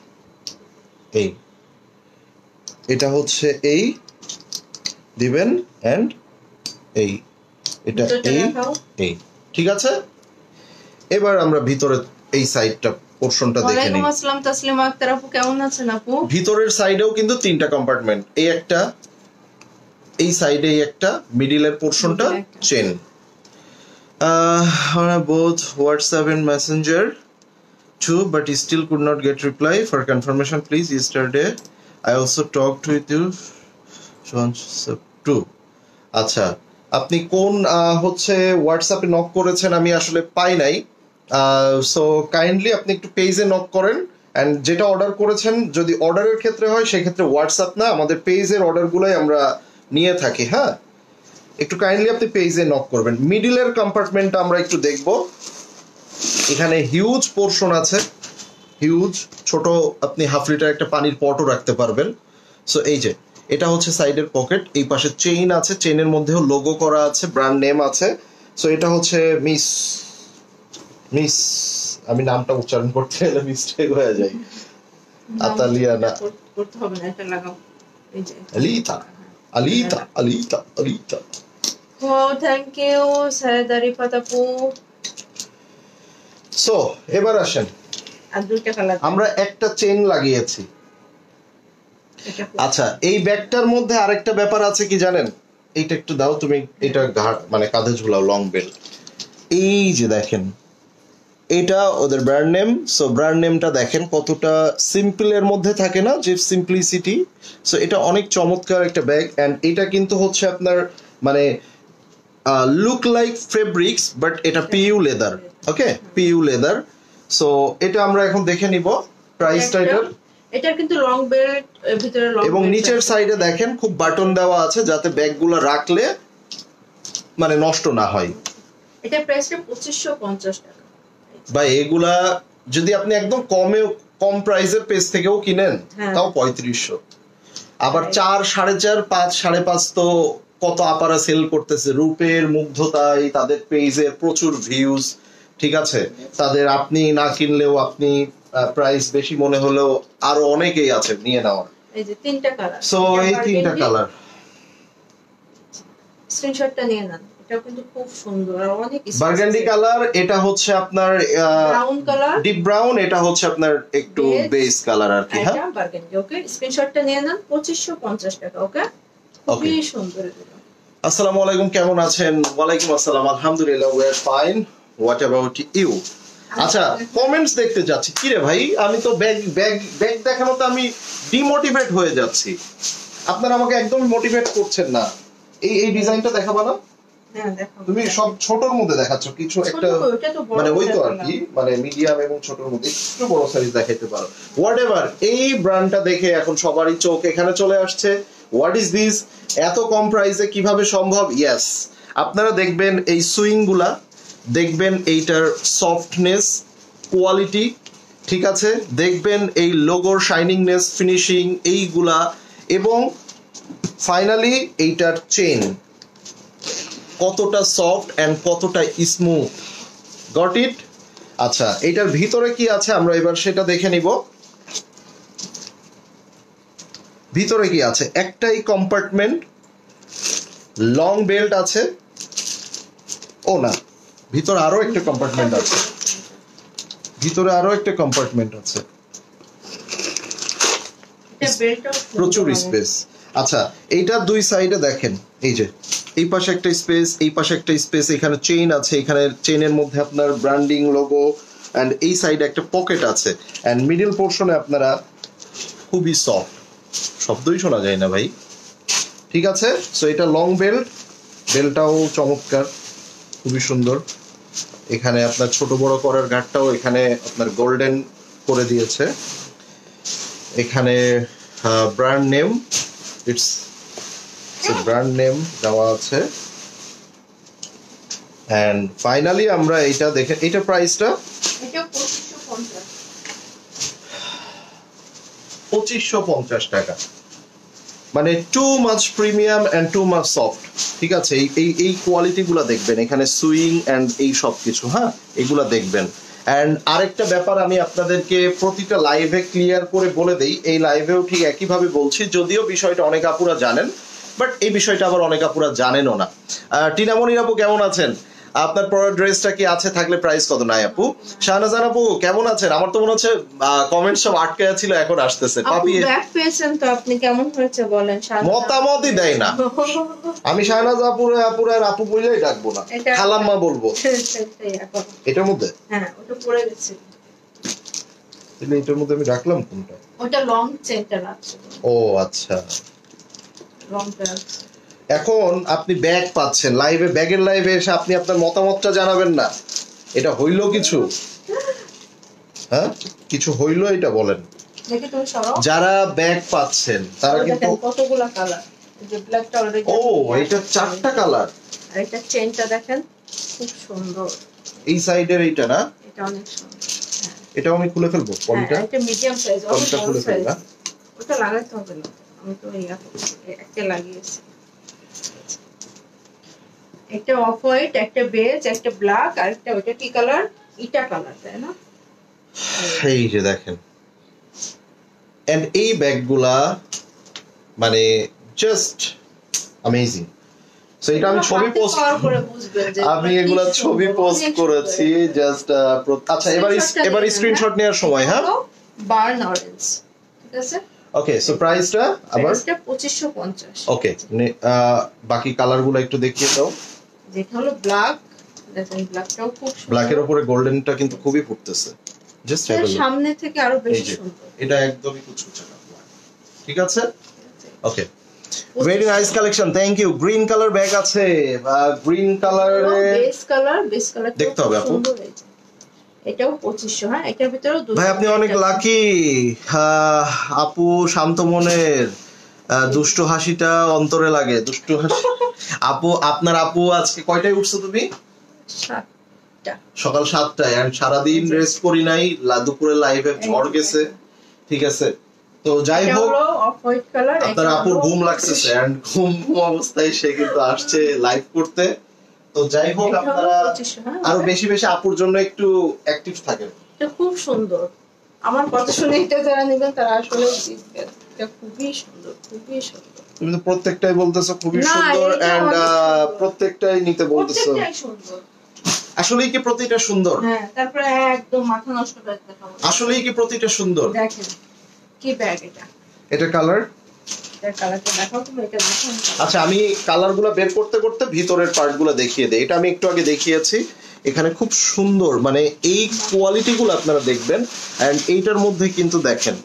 Speaker 2: এটা হচ্ছে এই দিবেন এন্ড এটা এই ঠিক আছে। এবার আমরা ভিতরে এই সাইডটা পোরশনটা দেখে নিই।
Speaker 1: ওয়ালাইকুম আসসালাম তাসলিমা আক্তার আপু, কেমন আছেন আপু?
Speaker 2: ভিতরের সাইডেও কিন্তু 3টা কম্পার্টমেন্ট, এই একটা, এই সাইডে এই একটা, মিডিলের পোরশনটা chain. both WhatsApp and Messenger too, but still could not get reply. For confirmation please, yesterday I also talked with you too. আচ্ছা, আপনি কোন হচ্ছে হোয়াটসঅ্যাপে নক করেছেন আমি আসলে পাই নাই, সো কাইন্ডলি আপনি একটু পেজে নক করেন, অ্যান্ড যেটা অর্ডার করেছেন যদি অর্ডারের ক্ষেত্রে হয় সেক্ষেত্রে হোয়াটসঅ্যাপ না, আমাদের পেজের অর্ডারগুলোই আমরা নিয়ে থাকি। হ্যাঁ, একটু কাইন্ডলি আপনি পেজে নক করবেন। মিডিলের কম্পার্টমেন্টটা আমরা একটু দেখব। এখানে হিউজ পোর্শন আছে, হিউজ। ছোট আপনি হাফ লিটার একটা পানির পটও রাখতে পারবেন। সো এই যে এটা হচ্ছে সাইডের পকেট, এই পাশে চেইন আছে, চেইনের মধ্যেও লোগো করা আছে, ব্র্যান্ড নেম আছে। সো এটা হচ্ছে মিস মিস আমি নামটা উচ্চারণ করতে গেলে মিস্টেক হয়ে যায়। আতালিয়ানা
Speaker 1: করতে হবে না, এটা লাগাও। এই যে
Speaker 2: আলিতা আলিতা আলিতা আলিতা।
Speaker 1: ও থ্যাংক ইউ সায়দা রিফাত আপু।
Speaker 2: সো এবার আসেন,
Speaker 1: আর দুইটা কালার
Speaker 2: আমরা একটা চেইন লাগিয়েছি। আচ্ছা, এই ব্যাগটার মধ্যে আরেকটা ব্যাপার আছে কি জানেন? এইটা একটু দাও তুমি, এটা ঘাট মানে কাঁধে ঝুলাও, লং বেল্ট। এই যে দেখেন, এটা ওদের ব্র্যান্ড নেম। সো ব্র্যান্ড নেমটা দেখেন কতটা সিম্পলের মধ্যে থাকে না, যে সিম্পলিসিটি। সো এটা অনেক চমৎকার একটা ব্যাগ, অ্যান্ড এটা কিন্তু হচ্ছে আপনার মানে লুক লাইক ফেব্রিক্স, বাট এটা পিইউ লেদার। ওকে, পিইউ লেদার। সো এটা আমরা এখন দেখে নিব প্রাইসটা এটার।
Speaker 1: এটা কিন্তু লং বেল্ট, ভিতরে লং
Speaker 2: এবং নিচের সাইডে দেখেন খুব বাটন দেওয়া আছে যাতে ব্যাগগুলো রাখলে মানে নষ্ট না হয়।
Speaker 1: এটা প্রাইসটা 2550 টাকা।
Speaker 2: ভাই এগুলা যদি আপনি একদম কম প্রাইসের পেজ থেকেও কিনেন তাও 3500। আবার 4, 4.5, 5, 5.5 তো কত আপারা সেল করতেছে। রূপের মুগ্ধতায় তাদের পেজের প্রচুর ভিউজ, ঠিক আছে, তাদের আপনি না কিনলেও আপনি প্রাইস বেশি মনে হলেও আরো অনেকেই আছে নিয়ে নেওয়ার।
Speaker 1: এই যে তিনটা কালার।
Speaker 2: সো এই তিনটা কালার
Speaker 1: স্ক্রিনশটটা নিয়ে নেন। এটাও কিন্তু খুব সুন্দর আর অনেক
Speaker 2: বার্গান্ডি কালার। এটা হচ্ছে আপনার
Speaker 1: ব্রাউন কালার,
Speaker 2: ডিপ ব্রাউন। এটা হচ্ছে আপনার একটু বেস কালার আর কি। হ্যাঁ,
Speaker 1: এটা বার্গান্ডি। ওকে, স্ক্রিনশটটা নিয়ে নেন। 2550 টাকা। ওকে, খুবই সুন্দর এগুলো।
Speaker 2: আসসালামু আলাইকুম, কেমন আছেন? ওয়ালাইকুম আসসালাম, আলহামদুলিল্লাহ, we are fine. What about you? আচ্ছা, কমেন্টস দেখতে যাচ্ছি। কি রে ভাই, আমি তো ব্যাগ ব্যাগ ব্যাগ দেখানোতে আমি ডিমোটিভেট হয়ে যাচ্ছি। আপনারা আমাকে একদম মোটিভেট করছেন না। এই ডিজাইনটা দেখাবা না?
Speaker 1: হ্যাঁ, দেখো।
Speaker 2: তুমি সব ছোটর মধ্যে দেখাচ্ছ, কিছু একটা মানে ওই তো আর কি, মানে মিডিয়াম এবং ছোটর মধ্যে একটু বড় সাইজ দেখাইতে পারো। হোয়াট এভার, এই ব্র্যান্ডটা দেখে এখন সবারই চোখ এখানে চলে আসছে। What is this? এত কম প্রাইসে কিভাবে সম্ভব? ইয়েস, আপনারা দেখবেন এই সুইং গুলা, দেখবেন এইটার সফটনেস, কোয়ালিটি, ঠিক আছে, দেখবেন এই লোগোর শাইনিংনেস, ফিনিশিং এইগুলা, এবং ফাইনালি এইটার চেইন কতটা সফট এন্ড কতটা স্মুথ। Got it? আচ্ছা, এইটার ভিতরে কি আছে আমরা এবার সেটা দেখে নিব। ভিতরে কি আছে? একটাই কম্পার্টমেন্ট, লং বেল্ট আছে। ও না, ভিতরে আরো একটা কম্পার্টমেন্ট আছে, ভিতরে আরো একটা কম্পার্টমেন্ট আছে, প্রচুর স্পেস। আচ্ছা, এইটা দুই সাইডে দেখেন, এই যে এই পাশে একটা স্পেস, এই পাশে একটা স্পেস, এখানে চেইন আছে, এখানে চেইনের মধ্যে আপনার ব্র্যান্ডিং লোগো, এন্ড এই সাইডে একটা পকেট আছে, এন্ড মিডল পোর্শনে আপনারা খুবই সফট, শব্দই শোনা যায় না ভাই, ঠিক আছে। সো এটা লং বেল্ট, বেল্টটাও চমৎকার, খুবই সুন্দর। এখানে আপনার ছোট বড় করার গাঁটটাও এখানে আপনার গোল্ডেন করে দিয়েছে। এখানে brand name, it's brand name দেওয়া আছে। এন্ড ফাইনালি আমরা এইটা দেখে, এইটা প্রাইসটা 2550 টাকা, মানে too much premium and too much soft, ঠিক আছে। এই কোয়ালিটি গুলা দেখবেন, এখানে সুইং এন্ড এই সব কিছু, হ্যাঁ, এগুলা দেখবেন। এন্ড আরেকটা ব্যাপার আমি আপনাদেরকে প্রতিটা লাইভে ক্লিয়ার করে বলে দেই, এই লাইভেও ঠিক একইভাবে বলছি, যদিও বিষয়টা অনেক আপুরা জানেন, বাট এই বিষয়টা আবার অনেক আপুরা জানেনও না। টিনামনির আপু কেমন আছেন? আপনার পরের ড্রেসটা কি আছে? থাকলে প্রাইস কত? নাই আপু। শাহনাজান আপু কেমন আছেন? আমার তো মনে হচ্ছে কমেন্ট সব আটকে ছিল, এখন আসতেছে। পাপি
Speaker 1: ব্যাক পেয়েছেন তো আপনি, কেমন হয়েছে বলেন?
Speaker 2: মতামতই দেয় না। আমি শাহনাজ আপুর আর আপু বলেই ডাকবো না, খালাম্মা বলবো। এটার মধ্যে
Speaker 1: হ্যাঁ, ওটা পড়ে গেছে।
Speaker 2: তাহলে এটার মধ্যে আমি রাখলাম কোনটা?
Speaker 1: ওটা লং চেনটা রাখছে।
Speaker 2: ও আচ্ছা,
Speaker 1: লংটা রাখছে।
Speaker 2: এখন আপনি ব্যাগ পাচ্ছেন লাইভে, ব্যাগের লাইভে এসে আপনি আপনার মতামতটা জানাবেন না? এটা হইলো কিছু, হ্যাঁ কিছু হইলো এটা বলেন।
Speaker 1: দেখি তুমি সরাও।
Speaker 2: যারা ব্যাগ পাচ্ছেন তারা কিন্তু
Speaker 1: কতগুলা কালার, এই যে ব্ল্যাকটা অলরেডি।
Speaker 2: ও এটা 4টা কালার।
Speaker 1: আর এটা চেনটা দেখেন খুব সুন্দর।
Speaker 2: এই সাইডের এইটা না,
Speaker 1: এটা অনেক সুন্দর।
Speaker 2: এটাও আমি খুলে ফেলবো পলিটা।
Speaker 1: এটা মিডিয়াম সাইজ, অনেক
Speaker 2: পলিটা
Speaker 1: বড়
Speaker 2: খুলে
Speaker 1: সাইজ।
Speaker 2: ফেলবা।
Speaker 1: ওটা লাগাতে হবে না, আমি তো একটা লাগিয়েছি। একটা অফ হোয়াইট, একটা বেজ, একটা ব্ল্যাক, আর একটা ওটা কি কালার, ইটা কালার, তাই না?
Speaker 2: এই যে দেখেন, এন্ড এই ব্যাগগুলা মানে জাস্ট অ্যামেজিং। সো এটা আমি ছবি পোস্ট আমি এগুলা ছবি পোস্ট করেছি জাস্ট। আচ্ছা এবার স্ক্রিনশট নেওয়ার সময়, হ্যাঁ
Speaker 1: বার্ন অরেঞ্জ, ঠিক আছে।
Speaker 2: ওকে সো প্রাইসটা আবার
Speaker 1: প্রাইসটা 2550।
Speaker 2: ওকে বাকি কালারগুলো একটু দেখিয়ে দাও।
Speaker 1: যেটা হলো ব্ল্যাক, দেখেন ব্ল্যাকটাও খুব সুন্দর।
Speaker 2: ব্ল্যাকের উপরে গোল্ডেনটা কিন্তু খুবই ফুটতেছে, জাস্ট
Speaker 1: সামনে থেকে আরো বেশি সুন্দর।
Speaker 2: এটা একদমই কুচকুচে না, ঠিক আছে। Okay very nice collection, thank you. Green colour bag আছে, গ্রিন কালারে
Speaker 1: বেস কালার
Speaker 2: দেখতে হবে আপু।
Speaker 1: এটাও 2500। হ্যাঁ এটার ভিতরেও
Speaker 2: ভাই আপনি অনেক লাকি। আপু শান্ত মনের, দুষ্টু হাসিটা অন্তরে লাগে, দুষ্টু হাসি। আপু আপনার আপু আজকে কয়টায় উঠছো তুমি?
Speaker 1: 7টা,
Speaker 2: সকাল 7টায়। আর সারাদিন রেস্ট করি নাই, দুপুরে লাইভে ঝড় গেছে, ঠিক আছে। তো যাই হোক
Speaker 1: অফ হোয়াইট কালার,
Speaker 2: আপনার আপুর ঘুম লাগতেছে, এন্ড ঘুম অবস্থায় সে কিন্তু আসছে লাইভ করতে। তো যাই হোক আপনারা আরো বেশি বেশি আপুর জন্য একটু অ্যাক্টিভ থাকেন।
Speaker 1: এটা খুব সুন্দর, আমার কথা শুনে এটা যারা নেবেন তারা আসলে জিতবেন। এটা খুবই সুন্দর, খুবই সুন্দর।
Speaker 2: তুমি তো প্রত্যেকটাই বলতেছো খুবই সুন্দর, এন্ড প্রত্যেকটাই নিতে বলতেছো।
Speaker 1: প্রত্যেকটাই সুন্দর,
Speaker 2: আসলেই কি প্রতিটা সুন্দর?
Speaker 1: হ্যাঁ তারপরে একদম মাথা নষ্ট করে দেখাবো।
Speaker 2: আসলেই কি প্রতিটা সুন্দর?
Speaker 1: দেখেন কি ব্যাগ এটা,
Speaker 2: এটা কালার,
Speaker 1: এটা কালারটা দেখাও তুমি, এটা দেখো।
Speaker 2: আচ্ছা আমি কালারগুলো বের করতে করতে ভিতরের পার্টগুলো দেখিয়ে দেই। এটা আমি একটু আগে দেখিয়েছি, এখানে খুব সুন্দর মানে এই কোয়ালিটিগুলো আপনারা দেখবেন। এন্ড এইটার মধ্যে কিন্তু দেখেন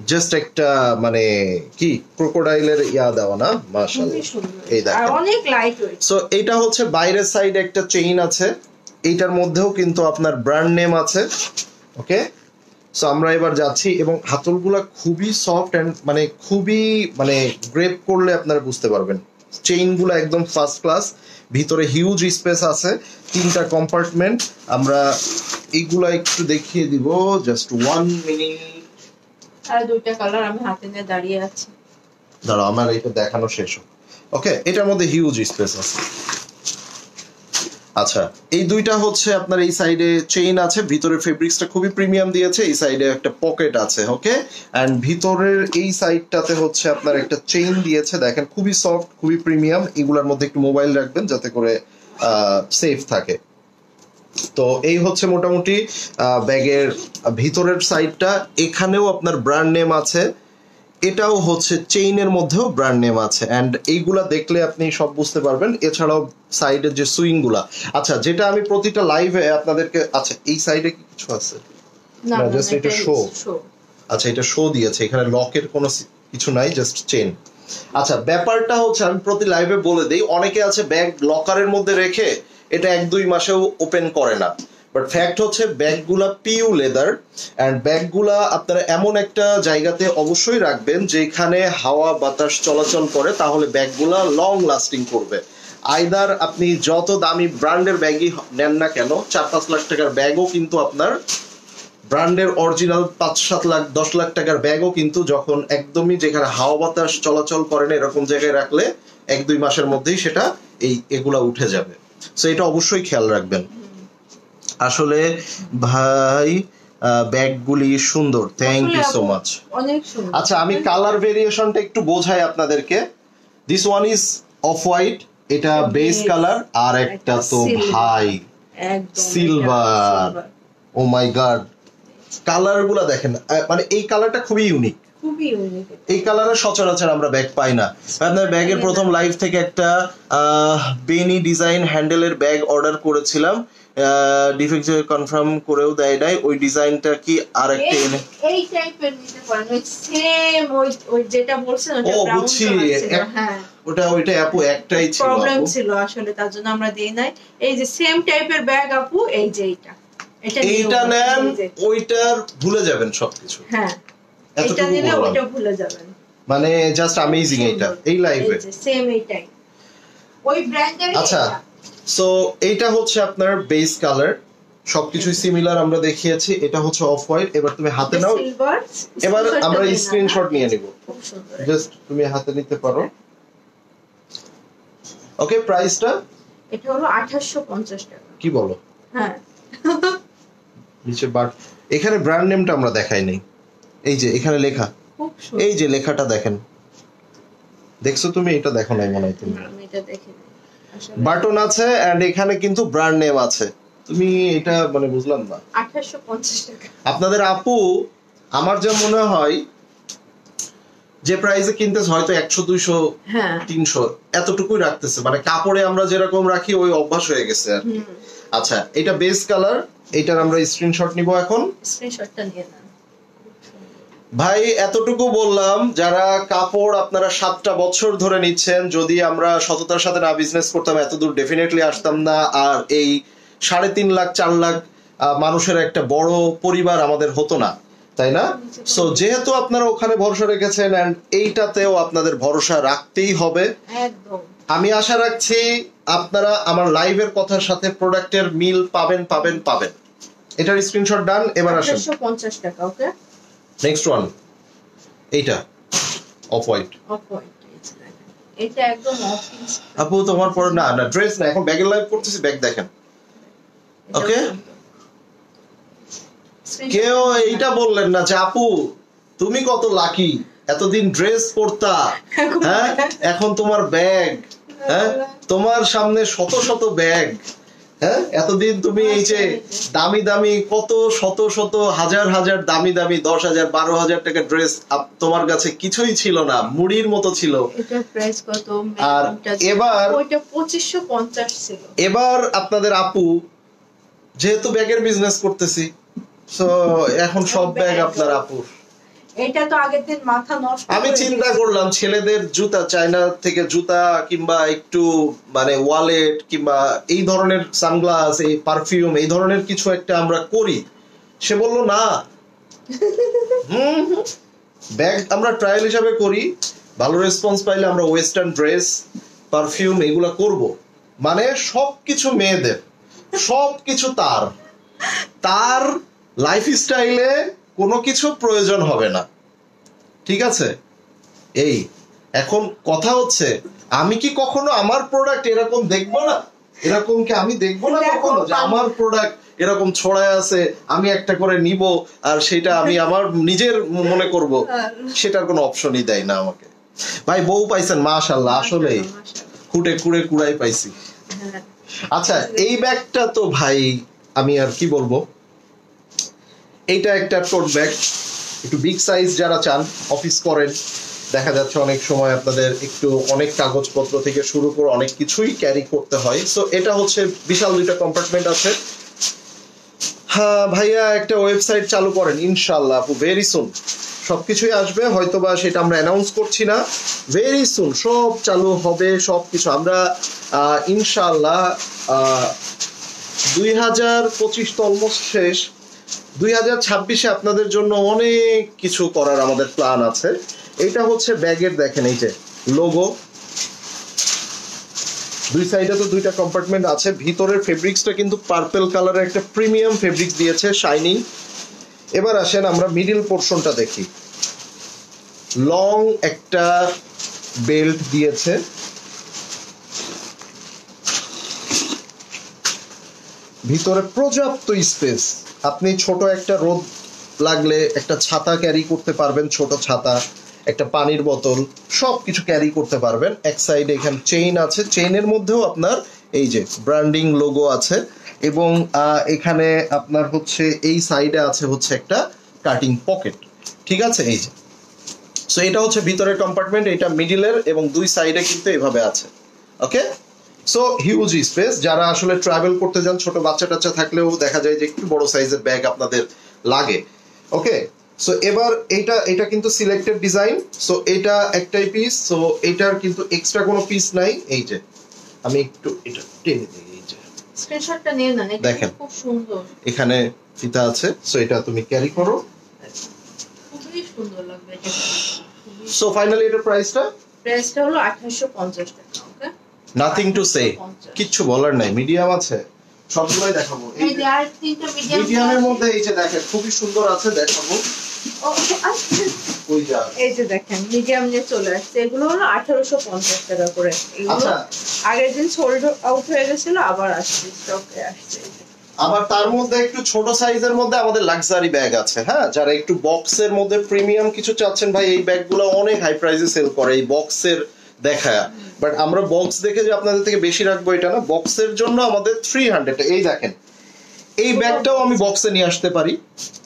Speaker 2: জাস্ট একটা মানে কি ক্রোকোডাইলের ইয়া দেওয়া না, মাশাআল্লাহ এই দেখেন
Speaker 1: অনেক লাইট ওয়েট।
Speaker 2: সো এটা হচ্ছে বাইরের সাইডে একটা চেইন আছে, এইটার মধ্যেও কিন্তু আপনার ব্র্যান্ড নেম আছে। ওকে সো আমরা এবার যাচ্ছি, এবং হাতলগুলা খুবই সফট এন্ড মানে খুবই মানে গ্রেপ করলে আপনারা বুঝতে পারবেন। চেইনগুলো একদম ফার্স্ট ক্লাস, ভিতরে হিউজ স্পেস আছে, 3টা কম্পার্টমেন্ট। আমরা এইগুলা একটু দেখিয়ে দিব, জাস্ট 1 মিনিট।
Speaker 1: আর 2টা কালার আমি হাতে নিয়ে দাঁড়িয়ে আছি,
Speaker 2: দাঁড়াও আমার এটা দেখানো শেষ হোক। ওকে এটার মধ্যে হিউজ স্পেস আছে। আচ্ছা এই 2টা হচ্ছে আপনার এই সাইডে চেইন আছে, ভিতরের ফেব্রিক্সটা খুবই প্রিমিয়াম দিয়েছে, এই সাইডে একটা পকেট আছে। ওকে এন্ড ভিতরের এই সাইডটাতে হচ্ছে আপনার একটা চেইন দিয়েছে, দেখেন খুবই সফট, খুবই প্রিমিয়াম। এগুলোর মধ্যে একটু মোবাইল রাখবেন যাতে করে সেফ থাকে। তো এই হচ্ছে মোটামুটি ব্যাগের ভিতরের সাইডটা। এখানেও আপনার ব্র্যান্ড নেম আছে, এটাও হচ্ছে চেইনের মধ্যেও ব্র্যান্ড নেম আছে, এন্ড এইগুলা দেখলে আপনি সব বুঝতে পারবেন। এছাড়াও সাইডের যে সুইং গুলা, আচ্ছা যেটা আমি প্রতিটা লাইভে আপনাদেরকে, আচ্ছা এই সাইডে কি কিছু আছে না, জাস্ট এটা শো। আচ্ছা এটা শো দিয়েছে, এখানে লকের কোনো কিছু নাই, জাস্ট চেইন। আচ্ছা ব্যাপারটা হচ্ছে আমি প্রতি লাইভে বলে দেই, অনেকে আছে ব্যাগ লকারের মধ্যে রেখে এটা 1-2 মাসেও ওপেন করে না, বাট ফ্যাক্ট হচ্ছে ব্যাগগুলা পিউ লেদার, এন্ড ব্যাগগুলা আপনারা এমন একটা জায়গাতে অবশ্যই রাখবেন যেখানে হাওয়া বাতাস চলাচল করে, তাহলে ব্যাগগুলা লং লাস্টিং করবে। আইদার আপনি যত দামি ব্র্যান্ডের ব্যাগই নেন না কেন, 4-5 লাখ টাকার ব্যাগও কিন্তু আপনার ব্র্যান্ডের অরিজিনাল 5-7 লাখ 10 লাখ টাকার ব্যাগও কিন্তু যখন একদমই যেখানে হাওয়া বাতাস চলাচল করে না এরকম জায়গায় রাখলে 1-2 মাসের মধ্যেই সেটা এগুলা উঠে যাবে। সো এটা অবশ্যই খেয়াল রাখবেন। আসলে ভাই ব্যাগগুলি সুন্দর, থ্যাংক ইউ সো মাচ,
Speaker 1: অনেক সুন্দর।
Speaker 2: আচ্ছা আমি কালার ভেরিয়েশনটা একটু বোঝাই আপনাদেরকে। This one is off white, এটা বেস কালার, আর একটা তো ভাই সিলভার। ও মাই গড কালার গুলা দেখেন, মানে এই কালারটা খুবই ইউনিক,
Speaker 1: খুবই ইউনিক।
Speaker 2: এই কালারের সচরাচর আমরা ব্যাগ পাই না। আপনার ব্যাগের প্রথম লাইভ থেকে একটা বেনি ডিজাইন হ্যান্ডেলের ব্যাগ অর্ডার করেছিলাম, ডিফেক্ট কনফার্ম করেও দেয় নাই, ওই ডিজাইনটা কি আর একটা এনে
Speaker 1: এই টাইপের নিতে পারেন, ওই সেম ওই যেটা বলছেন ওটা ব্রাউন কালার ছিল। হ্যাঁ
Speaker 2: ওইটা আপু একটাই ছিল
Speaker 1: প্রবলেম
Speaker 2: আপু।
Speaker 1: ছিল আসলে, তার জন্য আমরা দেই নাই। এই যে সেম টাইপের ব্যাগ আপু, এই যে
Speaker 2: এইটা নেন, ওইটার ভুলে যাবেন সবকিছু।
Speaker 1: হ্যাঁ, এটা
Speaker 2: এতটুকু
Speaker 1: নিলে
Speaker 2: বললাম,
Speaker 1: ওইটা ভুলে যাবেন।
Speaker 2: মানে জাস্ট অ্যামেজিং এইটা এই লাইভে।
Speaker 1: সেম এইটাই ওই ব্র্যান্ডের।
Speaker 2: আচ্ছা, সো এইটা হচ্ছে আপনার বেস কালার, সবকিছুই সিমিলার আমরা দেখিয়েছি। এটা হচ্ছে অফ হোয়াইট। এবার তুমি হাতে নাও, এবার আমরা স্ক্রিনশট নিয়ে নিব। জাস্ট তুমি হাতে নিতে পারো। ওকে, প্রাইসটা
Speaker 1: এটা হলো 2850 টাকা।
Speaker 2: কি বলো?
Speaker 1: হ্যাঁ,
Speaker 2: নিচে বাট, এখানে ব্র্যান্ড নেমটা আমরা দেখাই নাই। এই যে এখানে লেখা, এই যে লেখাটা দেখেন, দেখছো তুমি? এটা দেখো নাই মনে হয় তুমি।
Speaker 1: আমি এটা দেখিনি আসলে।
Speaker 2: বাটন আছে এন্ড এখানে কিন্তু ব্র্যান্ড নেম আছে। তুমি এটা মানে বুঝলাম না।
Speaker 1: 2850 টাকা।
Speaker 2: আপনাদের আপু আমার যা মনে হয় যে প্রাইসে কিনতেছে হয়তো 100 200 300 এতটুকুই রাখতেছে, মানে কাপড়ে আমরা যেরকম রাখি ওই অভ্যাস হয়ে গেছে আর কি। আচ্ছা, এটা বেস কালার, এটার আমরা স্ক্রিনশট নিব এখন।
Speaker 1: স্ক্রিনশটটা নিয়ে নাও
Speaker 2: ভাই। এতটুকু বললাম, যারা কাপড় আপনারা 7টা বছর ধরে নিচ্ছেন, যদি আমরা সততার সাথে না বিজনেস করতাম এত দূর ডেফিনেটলি আসতাম না। আর এই 3.5 লাখ 4 লাখ মানুষের একটা বড় পরিবার আমাদের হতো না, তাই না? সো যেহেতু আপনারা ওখানে ভরসা রেখেছেন এন্ড এইটাতেও আপনাদের ভরসা রাখতেই হবে।
Speaker 1: একদম।
Speaker 2: আমি আশা রাখছি আপনারা আমার লাইভের কথার সাথে প্রোডাক্টের মিল পাবেন পাবেন পাবেন। এটার স্ক্রিনশট ডান। এবার আসেন
Speaker 1: 2850 টাকা। ওকে,
Speaker 2: নেক্সট ওয়ান, এইটা অফ হোয়াইট।
Speaker 1: অফ হোয়াইট, এটা একদম অফ পিস
Speaker 2: আপু তোমার পরে না না ড্রেস না, এখন ব্যাগের লাইভ করতেছি, ব্যাগ দেখেন। ওকে, কেউ এইটা বললেন না যে আপু তুমি কত লাকি, এতদিন ড্রেস পরতা, হ্যাঁ এখন তোমার ব্যাগ, হ্যাঁ তোমার সামনে শত শত ব্যাগ, হ্যাঁ এতদিন তুমি এই যে দামি দামি কত শত শত হাজার হাজার দামি দামি 10,000 12,000 টাকা ড্রেস তোমার কাছে কিছুই ছিল না, মুড়ির মতো ছিল।
Speaker 1: এটার প্রাইস কত?
Speaker 2: আর এবার
Speaker 1: ওইটা 2550 ছিল।
Speaker 2: এবার আপনাদের আপু যেহেতু ব্যাগের বিজনেস করতেছি, সো এখন সব ব্যাগ আপনার আপুর।
Speaker 1: এটা তো আগের দিন মাথা নষ্ট।
Speaker 2: আমি চিন্তা করলাম ছেলেদের জুতা, চায়না থেকে জুতা কিংবা একটু মানে ওয়ালেট কিংবা এই ধরনের সানগ্লাস, এই পারফিউম, এই ধরনের কিছু একটা আমরা করি। সে বলল না, ব্যাগ আমরা ট্রায়াল হিসাবে করি, ভালো রেসপন্স পাইলে আমরা ওয়েস্টার্ন ড্রেস, পারফিউম এগুলা করব। মানে সবকিছু মেয়েদের, সবকিছু তার লাইফ স্টাইলে কোনো কিছু প্রয়োজন হবে না, ঠিক আছে? এই এখন কথা হচ্ছে, আমি কি কখনো আমার প্রোডাক্ট এরকম দেখবো না? এরকম কি আমি দেখবো না কখনো যে আমার প্রোডাক্ট এরকম ছড়ায় আছে, আমি একটা করে নিব আর সেটা আমি আমার নিজের মনে করব? সেটার কোনো অপশনই দেয় না আমাকে। ভাই বউ পাইছেন মাশাআল্লাহ, আসলেই খুঁটে কুড়ে কুড়াই পাইছি। আচ্ছা, এই ব্যাগটা তো ভাই আমি আর কি বলবো, এইটা একটা টোট ব্যাগ, একটু বিগ সাইজ যারা চান, অফিস করেন, দেখা যাচ্ছে অনেক সময় আপনাদের একটু অনেক কাগজপত্র থেকে শুরু করে অনেক কিছুই ক্যারি করতে হয়। সো এটা হচ্ছে বিশাল 2টা কম্পার্টমেন্ট আছে। হ্যাঁ ভাইয়া, একটা ওয়েবসাইট চালু করেন ইনশাআল্লাহ আপু, ভেরি সুন সবকিছুই আসবে, হয়তোবা সেটা আমরা অ্যানাউন্স করছি না, ভেরি সুন সব চালু হবে সবকিছু। আমরা ইনশাআল্লাহ 2025 তো অলমোস্ট শেষ, 2026-এ আপনাদের জন্য অনেক কিছু করার আমাদের প্ল্যান আছে। এটা হচ্ছে ব্যাগের, দেখেন এই যে লোগো, দুই সাইডে তো 2টা কম্পার্টমেন্ট আছে। ভিতরের ফেব্রিক্সটা কিন্তু পার্পল কালারের একটা প্রিমিয়াম ফেব্রিক দিয়েছে, শাইনিং। এবার আসেন আমরা মিডল পোর্শনটা দেখি। লং একটা বেল্ট দিয়েছে, ভিতরে পর্যাপ্ত স্পেস, আপনি ছোট একটা রোদ লাগলে একটা ছাতা ক্যারি করতে পারবেন, ছোট ছাতা, একটা পানির বোতল, সবকিছু ক্যারি করতে পারবেন। এক সাইডে এখানে চেইন আছে, চেইনের মধ্যেও আপনার এই যে ব্র্যান্ডিং লোগো আছে, এবং এখানে আপনার হচ্ছে এই সাইডে আছে হচ্ছে একটা কাটিং পকেট, ঠিক আছে? এই যে, সো এটা হচ্ছে ভিতরের কম্পার্টমেন্ট, এটা মিডিলের, এবং দুই সাইডে কিন্তু এভাবে আছে। ওকে, সো হিউজ স্পেস। যারা আসলে ট্রাভেল করতে যান, ছোট বাচ্চা টাচ্চা থাকলেও দেখা যায় যে একটু বড় সাইজের ব্যাগ আপনাদের লাগে। ওকে, সো এবার এটা কিন্তু সিলেক্টেড ডিজাইন, সো এটা একটাই পিস, সো এটার কিন্তু এক্সট্রা কোনো পিস নাই। এই যে আমি একটু এটা টেনে দিই, এই যে
Speaker 1: স্ক্রিনশটটা নিয়ে নেন, এটা
Speaker 2: দেখেন
Speaker 1: খুব সুন্দর,
Speaker 2: এখানে ফিতা আছে, সো এটা তুমি ক্যারি করো।
Speaker 1: খুবই সুন্দর লাগবে এটা।
Speaker 2: সো ফাইনালি এটার প্রাইসটা
Speaker 1: হলো 2850 টাকা। ওকে,
Speaker 2: নাথিং টু সে, কিচ্ছু বলার নাই। মিডিয়াম আছে, সবগুলাই দেখাবো।
Speaker 1: এই যে আর তিনটা
Speaker 2: মিডিয়ামের মধ্যে এই যে দেখেন খুবই সুন্দর আছে, দেখাবো। ওই যা
Speaker 1: এই যে দেখেন মিডিয়াম নিয়ে চলে আসছে, এগুলো হলো 1850 টাকা করে। এগুলো
Speaker 2: আচ্ছা,
Speaker 1: আগের দিন সোল্ড আউট হয়ে গেছিল, আবার আসছে, স্টকে আসছে।
Speaker 2: আবার তার মধ্যে একটু ছোট সাইজের মধ্যে আমাদের লাক্সারি ব্যাগ আছে, হ্যাঁ, যারা একটু বক্সের মধ্যে প্রিমিয়াম কিছু চাচ্ছেন, ভাই এই ব্যাগগুলো অনেক হাই প্রাইসে সেল করে এই বক্সের দেখায়, বাট আমরা বক্স দেখে যে আপনাদের থেকে বেশি রাখবো এটা না, বক্সের জন্য আমাদের 300। এই দেখেন এই ব্যাগটাও আমি বক্সে নিয়ে আসতে পারি,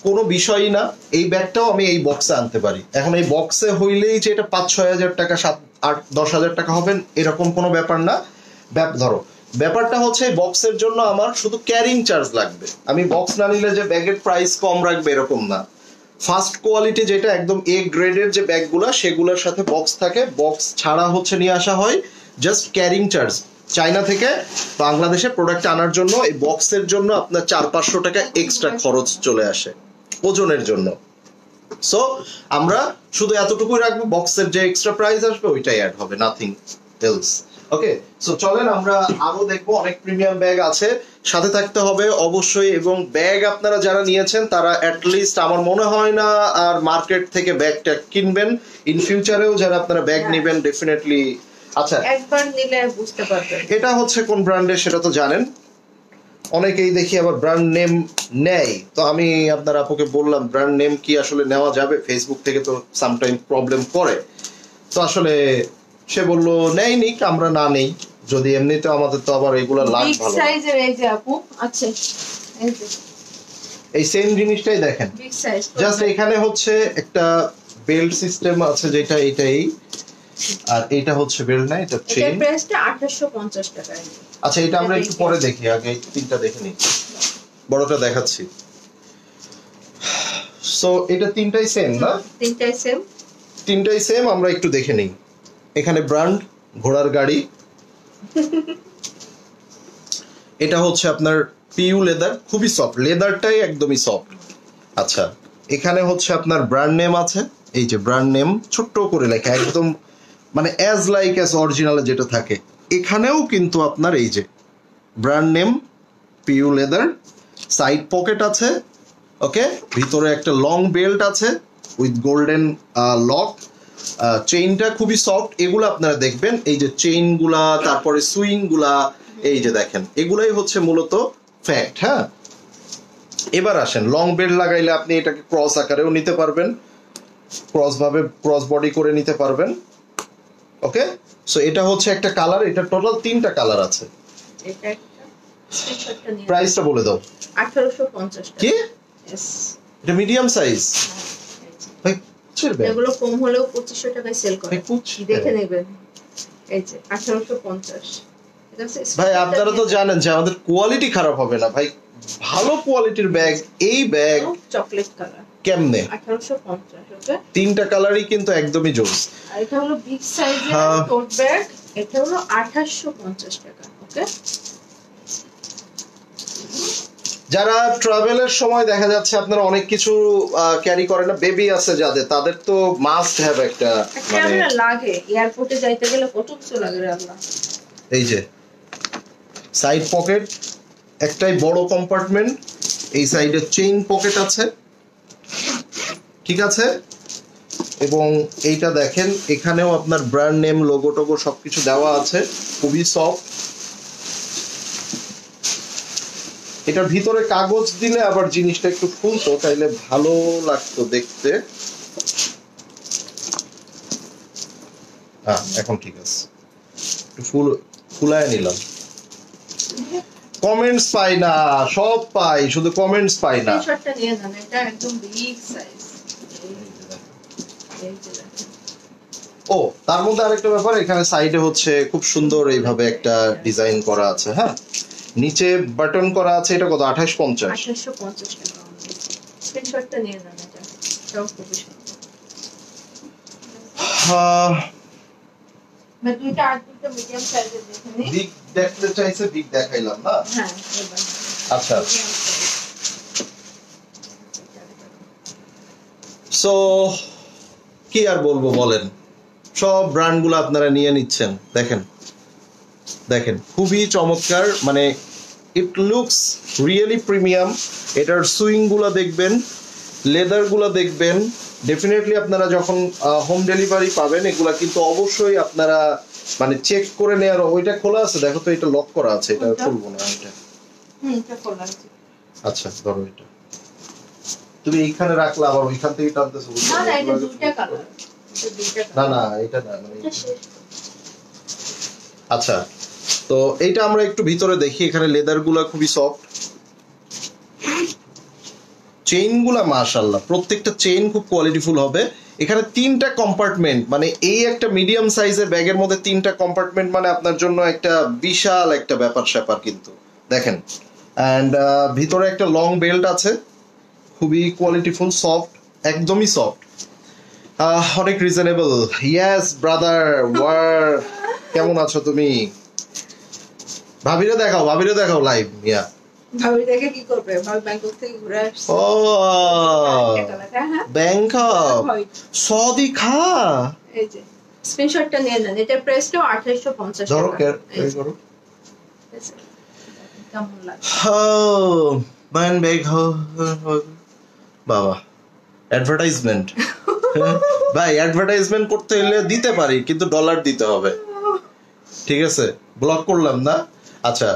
Speaker 2: কোনো বিষয়ই না। এই ব্যাগটাও আমি এই বক্সে আনতে পারি। এখন এই বক্সে হইলেই যে এটা 5-6 হাজার টাকা, 7-8-10 হাজার টাকা হবেন এরকম কোনো ব্যাপার না। ধরো ব্যাপারটা হচ্ছে এই বক্সের জন্য আমার শুধু ক্যারিং চার্জ লাগবে। আমি বক্স না নিলে যে ব্যাগের প্রাইস কম রাখবে এরকম না। ফার্স্ট কোয়ালিটি যেটা একদম এ গ্রেডের যে ব্যাগগুলা, সেগুলোর সাথে বক্স থাকে, বক্স ছাড়া হচ্ছে নিয়ে আসা হয়। জাস্ট ক্যারিং চার্জ চায়না থেকে বাংলাদেশে প্রোডাক্ট আনার জন্য এই বক্সের জন্য আপনার 400-500 টাকা এক্সট্রা খরচ চলে আসে ওজনের জন্য। সো আমরা শুধু এতটুকুই রাখবো, বক্সের যে এক্সট্রা প্রাইস আসবে ওইটাই অ্যাড হবে, নাথিং এলস। ওকে, সো চলেন আমরা আরো দেখবো, অনেক প্রিমিয়াম ব্যাগ আছে, সাথে থাকতে হবে অবশ্যই। এবং ব্যাগ আপনারা যারা নিয়েছেন তারা অ্যাটলিস্ট আমার মনে হয় না আর মার্কেট থেকে ব্যাগটা কিনবেন। ইন ফিউচারেও যারা আপনারা ব্যাগ নেবেন ডেফিনেটলি। আচ্ছা,
Speaker 1: একবার নিলে বুঝতে পারবেন
Speaker 2: এটা হচ্ছে কোন ব্র্যান্ডের সেটা তো জানেন, অনেকেই দেখি আবার ব্র্যান্ড নেম নেয়। তো আমি আপনার আপুকে বললাম ব্র্যান্ড নেম কি আসলে নেওয়া যাবে, ফেসবুক থেকে তো সামটাইম প্রবলেম করে। তো আসলে সে বললো নেয়নি, আমরা না নেই যদি, এমনিতে আমাদের তো আবার এগুলা লাগ
Speaker 1: বিগ
Speaker 2: ভালো।
Speaker 1: সাইজের এই যে আপু আছে, এই যে
Speaker 2: এই সেম জিনিসটাই দেখেন,
Speaker 1: বিগ সাইজ,
Speaker 2: জাস্ট এখানে হচ্ছে একটা বেল্ট সিস্টেম আছে যেটা এটাই, আর এটা হচ্ছে বেল্ট না, এটা
Speaker 1: এটার
Speaker 2: চেইন।
Speaker 1: প্রাইসটা 2850 টাকা।
Speaker 2: আচ্ছা, এটা আমরা একটু পরে দেখি, আগে এই তিনটা দেখে নিই, বড়টা দেখাচ্ছি। সো এটা তিনটাই সেম না?
Speaker 1: তিনটাই সেম,
Speaker 2: তিনটাই সেম, আমরা একটু দেখে নিই। এখানে ব্র্যান্ড ঘোড়ার গাড়ি, এটা হচ্ছে আপনার পিইউ লেদার, খুবই সফট, লেদারটাই একদমই সফট। আচ্ছা, এখানে হচ্ছে আপনার ব্র্যান্ড নেম আছে, এই যে ব্র্যান্ড নেম ছোট্ট করে লেখা, একদম মানে অ্যাজ লাইক অ্যাজ অরিজিনাল যেটা থাকে। এখানেও কিন্তু আপনার এই যে brand name PU leather, side pocket আছে, ওকে, ভিতরে একটা লং বেল্ট আছে উইথ গোল্ডেন লক, চেইনটা খুবই সফট। এগুলো আপনারা দেখবেন, এই যে চেইন গুলা, তারপরে সুইং গুলা, এই যে দেখেন এগুলাই হচ্ছে মূলত ফ্যাক্ট। হ্যাঁ, এবার আসেন, লং বেল্ট লাগাইলে আপনি এটাকে ক্রস আকারেও নিতে পারবেন, ক্রস ভাবে ক্রস বডি করে নিতে পারবেন। ওকে, সো এটা হচ্ছে একটা কালার, এটা টোটাল 3টা কালার আছে।
Speaker 1: এটা একটা স্ক্রিনশটটা নিয়ে
Speaker 2: প্রাইসটা বলে দাও।
Speaker 1: 1850 টাকা।
Speaker 2: কি
Speaker 1: यस,
Speaker 2: এটা মিডিয়াম সাইজ? ভাই ছেড়বে,
Speaker 1: এগুলো কম হলেও 2500 টাকায় সেল করে,
Speaker 2: ভাই কুচ
Speaker 1: দেখে নেবেন। এই যে 1850। ঠিক আছে
Speaker 2: ভাই, আপনারা তো জানেন যে আমাদের কোয়ালিটি খারাপ হবে না ভাই, ভালো কোয়ালিটির ব্যাগ। এই ব্যাগ
Speaker 1: চকলেট কালার
Speaker 2: কেমনে
Speaker 1: 1850। ওকে,
Speaker 2: 3টা কালারই কিন্তু একদমই জোস।
Speaker 1: আর এটা হলো বিগ সাইজের টোট ব্যাগ, এটা হলো 2850 টাকা। ওকে,
Speaker 2: যারা ট্রাভেলের সময় দেখা যাচ্ছে আপনারা অনেক কিছু ক্যারি করে না, বেবি আছে যাদের, তাদের তো মাস্ট হ্যাভ একটা মানে
Speaker 1: লাগে, এয়ারপোর্টে যাইতে গেলে কত কিছু লাগে রে আল্লাহ।
Speaker 2: এই যে সাইড পকেট, একটাই বড় কম্পার্টমেন্ট, এই সাইডে চেইন পকেট আছে, ঠিক আছে। এবং এইটা দেখেন, এখানেও আপনার ব্র্যান্ড নেম লোগো টোগো সবকিছু দেওয়া আছে, খুবই সফট। এটার ভিতরে কাগজ দিলে আবার জিনিসটা একটু খুলতো, তাইলে ভালো লাগতো দেখতে। হ্যাঁ, এখন ঠিক আছে, একটু ফুলায় নিলাম। কমেন্টস পাই না, সব পাই, শুধু কমেন্টস পাই না।
Speaker 1: স্ক্রিনশটটা নিয়ে নেন, এটা একদম বিগ সাইজ। এই যে দেখেন,
Speaker 2: ও তার মধ্যে আরেকটা ব্যাপার, এখানে সাইডে হচ্ছে খুব সুন্দর এইভাবে একটা ডিজাইন করা আছে। হ্যাঁ, নিচে বাটন করা আছে। এটা কত? 2850
Speaker 1: 2850 টাকা। স্ক্রিনশটটা নিয়ে নেন, এটা এটাও খুবই সুন্দর। দুইটা আর দুইটা মিডিয়াম সাইজের দেখুন।
Speaker 2: বিগ দেখতে চাইছে, বিগ দেখাইলাম না।
Speaker 1: হ্যাঁ এবার
Speaker 2: আচ্ছা, সো কি আর বলবো বলেন, সব ব্র্যান্ডগুলো আপনারা নিয়ে নিচ্ছেন। দেখেন দেখেন খুবই চমৎকার, মানে ইট লুকস রিয়েলি প্রিমিয়াম। এটার সুইং গুলা দেখবেন, লেদার গুলা দেখবেন। ডেফিনেটলি আপনারা যখন হোম ডেলিভারি পাবেন এগুলা কিন্তু অবশ্যই আপনারা মানে চেক করে নেওয়ার। ওইটা খোলা আছে, দেখো তো, এটা লক করা আছে, এটা খুলবো না এটা।
Speaker 1: এটা খোলা আছে।
Speaker 2: আচ্ছা ধরো, এটা তুমি এইখানে রাখলা, আবার ওইখান থেকে টানতেছো।
Speaker 1: না না, এটা দুইটা কালার, এটা দুইটা
Speaker 2: না
Speaker 1: কালার।
Speaker 2: না, এটা না, মানে আচ্ছা, তো এইটা আমরা একটু ভিতরে দেখি। এখানে লেদার গুলা খুবই সফট, চেইন গুলা মাশাআল্লাহ, প্রত্যেকটা চেইন খুব কোয়ালিটিফুল হবে। এখানে 3টা কম্পার্টমেন্ট, মানে এই একটা মিডিয়াম সাইজের ব্যাগের মধ্যে 3টা কম্পার্টমেন্ট মানে আপনার জন্য একটা বিশাল একটা ব্যাপার স্যাপার কিন্তু। দেখেন, অ্যান্ড ভিতরে একটা লং বেল্ট আছে, খুবই কোয়ালিটিফুল, সফট, একদমই সফট, অনেক রিজনেবল। ইয়েস ব্রাদার, ওয়ার কেমন আছো তুমি? ভাবিরে দেখাও, ভাবিরে দেখাও লাইভ। ইয়া
Speaker 1: ভাবি দেখে কি করবে? ভাবি ব্যাংকক থেকে ঘুরে আসছে।
Speaker 2: ও ব্যাংকক, সৌদি খা।
Speaker 1: এই যে স্ক্রিনশটটা নিয়ে নেন। এটা প্রাইসটাও 2850
Speaker 2: ধরো,
Speaker 1: টাকা।
Speaker 2: এই করো।
Speaker 1: কেমন লাগে?
Speaker 2: ম্যান ব্যাগ বাবা, অ্যাডভার্টাইজমেন্ট। ভাই অ্যাডভার্টাইজমেন্ট করতে হলে দিতে পারি, কিন্তু ডলার দিতে হবে, ঠিক আছে? ব্লক করলাম না। আচ্ছা,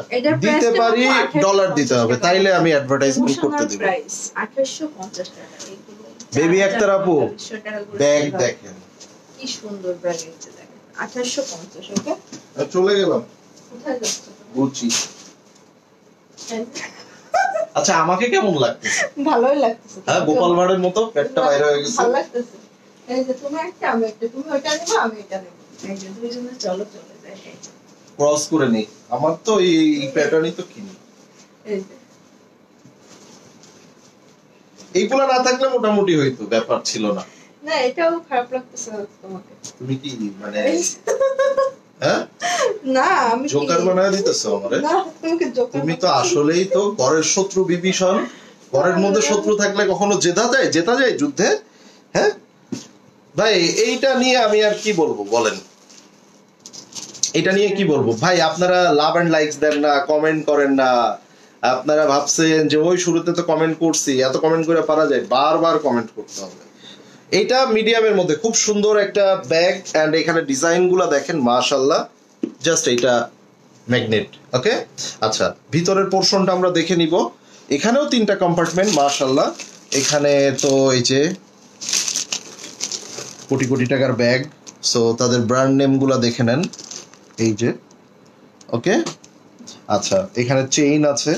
Speaker 2: দিতে পারি, ডলার দিতে হবে, তাইলে আমি অ্যাডভার্টাইজমেন্ট করতে দিব।
Speaker 1: প্রাইস 2850 টাকা। এগুলো
Speaker 2: বেবি আক্তার আপু, ব্যাগ দেখেন
Speaker 1: কি সুন্দর ব্যাগ, আছে দেখেন 2850। ওকে,
Speaker 2: চলে গেলাম।
Speaker 1: কোথায় যাচ্ছ?
Speaker 2: বুঝছি। আচ্ছা, আমাকে কেমন লাগতেছে?
Speaker 1: ভালোই লাগতেছে।
Speaker 2: হ্যাঁ, গোপাল ভাড়ের মতো পেটটা বাইরে হয়ে গেছে।
Speaker 1: ভালো লাগতেছে। এই যে তুমি একটা, আমি একটা, তুমি ওইটা নিবা, আমি এটা নেব। এই যে দুইজনে চলো চলে যাই।
Speaker 2: ক্রস করে নেই, আমার তো এই প্যাটার্নই তো কিনি।
Speaker 1: এই যে
Speaker 2: এইগুলা না থাকলে মোটামুটি হইতো, ব্যাপার ছিল না।
Speaker 1: না, এটাও খারাপ লাগতেছে তোমাকে।
Speaker 2: তুমি কি মানে হ্যাঁ,
Speaker 1: না আমি
Speaker 2: জোকার বানায় দিতেছো আমারে?
Speaker 1: না, তোমাকে জোকার।
Speaker 2: তুমি তো আসলেই তো ঘরের শত্রু বিভীষণ। ঘরের মধ্যে শত্রু থাকলে কখনো জেতা যায়? জেতা যায় যুদ্ধে? হ্যাঁ ভাই, এইটা নিয়ে আমি আর কি বলবো বলেন? এটা নিয়ে কি বলবো ভাই? আপনারা লাভ এন্ড লাইকস দেন না, কমেন্ট করেন না। আপনারা ভাবছেন যে ওই শুরুতে তো কমেন্ট করছি, এত কমেন্ট করে পারা যায়? বারবার কমেন্ট করতে হবে। এইটা মিডিয়ামের মধ্যে খুব সুন্দর একটা ব্যাগ, এন্ড এখানে ডিজাইন গুলা দেখেন মাশাআল্লাহ, জাস্ট এইটা ম্যাগনেট। ওকে, আচ্ছা, ভিতরের পোর্শনটা আমরা দেখে নিব। এখানেও 3টা কম্পার্টমেন্ট মাশাআল্লাহ। এখানে তো এই যে কোটি কোটি টাকার ব্যাগ, সো তাদের ব্র্যান্ড নেম গুলা দেখে নেন। এই যে, ওকে, আচ্ছা, এখানে চেইন আছে,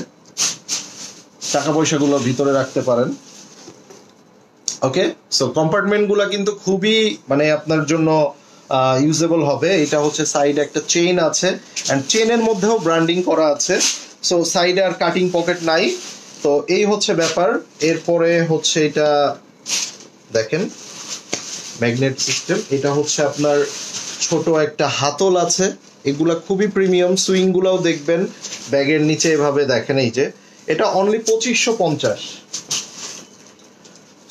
Speaker 2: টাকা পয়সা গুলো ভিতরে রাখতে পারেন। ওকে, সো কম্পার্টমেন্ট গুলা কিন্তু খুবই মানে আপনার জন্য ইউজেবল হবে। এটা হচ্ছে সাইডে একটা চেইন আছে, এন্ড চেইনের মধ্যেও ব্র্যান্ডিং করা আছে। সো সাইডে আর কাটিং পকেট নাই। তো এই হচ্ছে ব্যাপার। এরপরে হচ্ছে এটা দেখেন, ম্যাগনেট সিস্টেম। এটা হচ্ছে আপনার ছোট একটা হাতল আছে। এগুলা খুবই প্রিমিয়াম। সুইং গুলাও দেখবেন ব্যাগের নিচে এভাবে দেখেন। এই যে এটা অনলি 2550।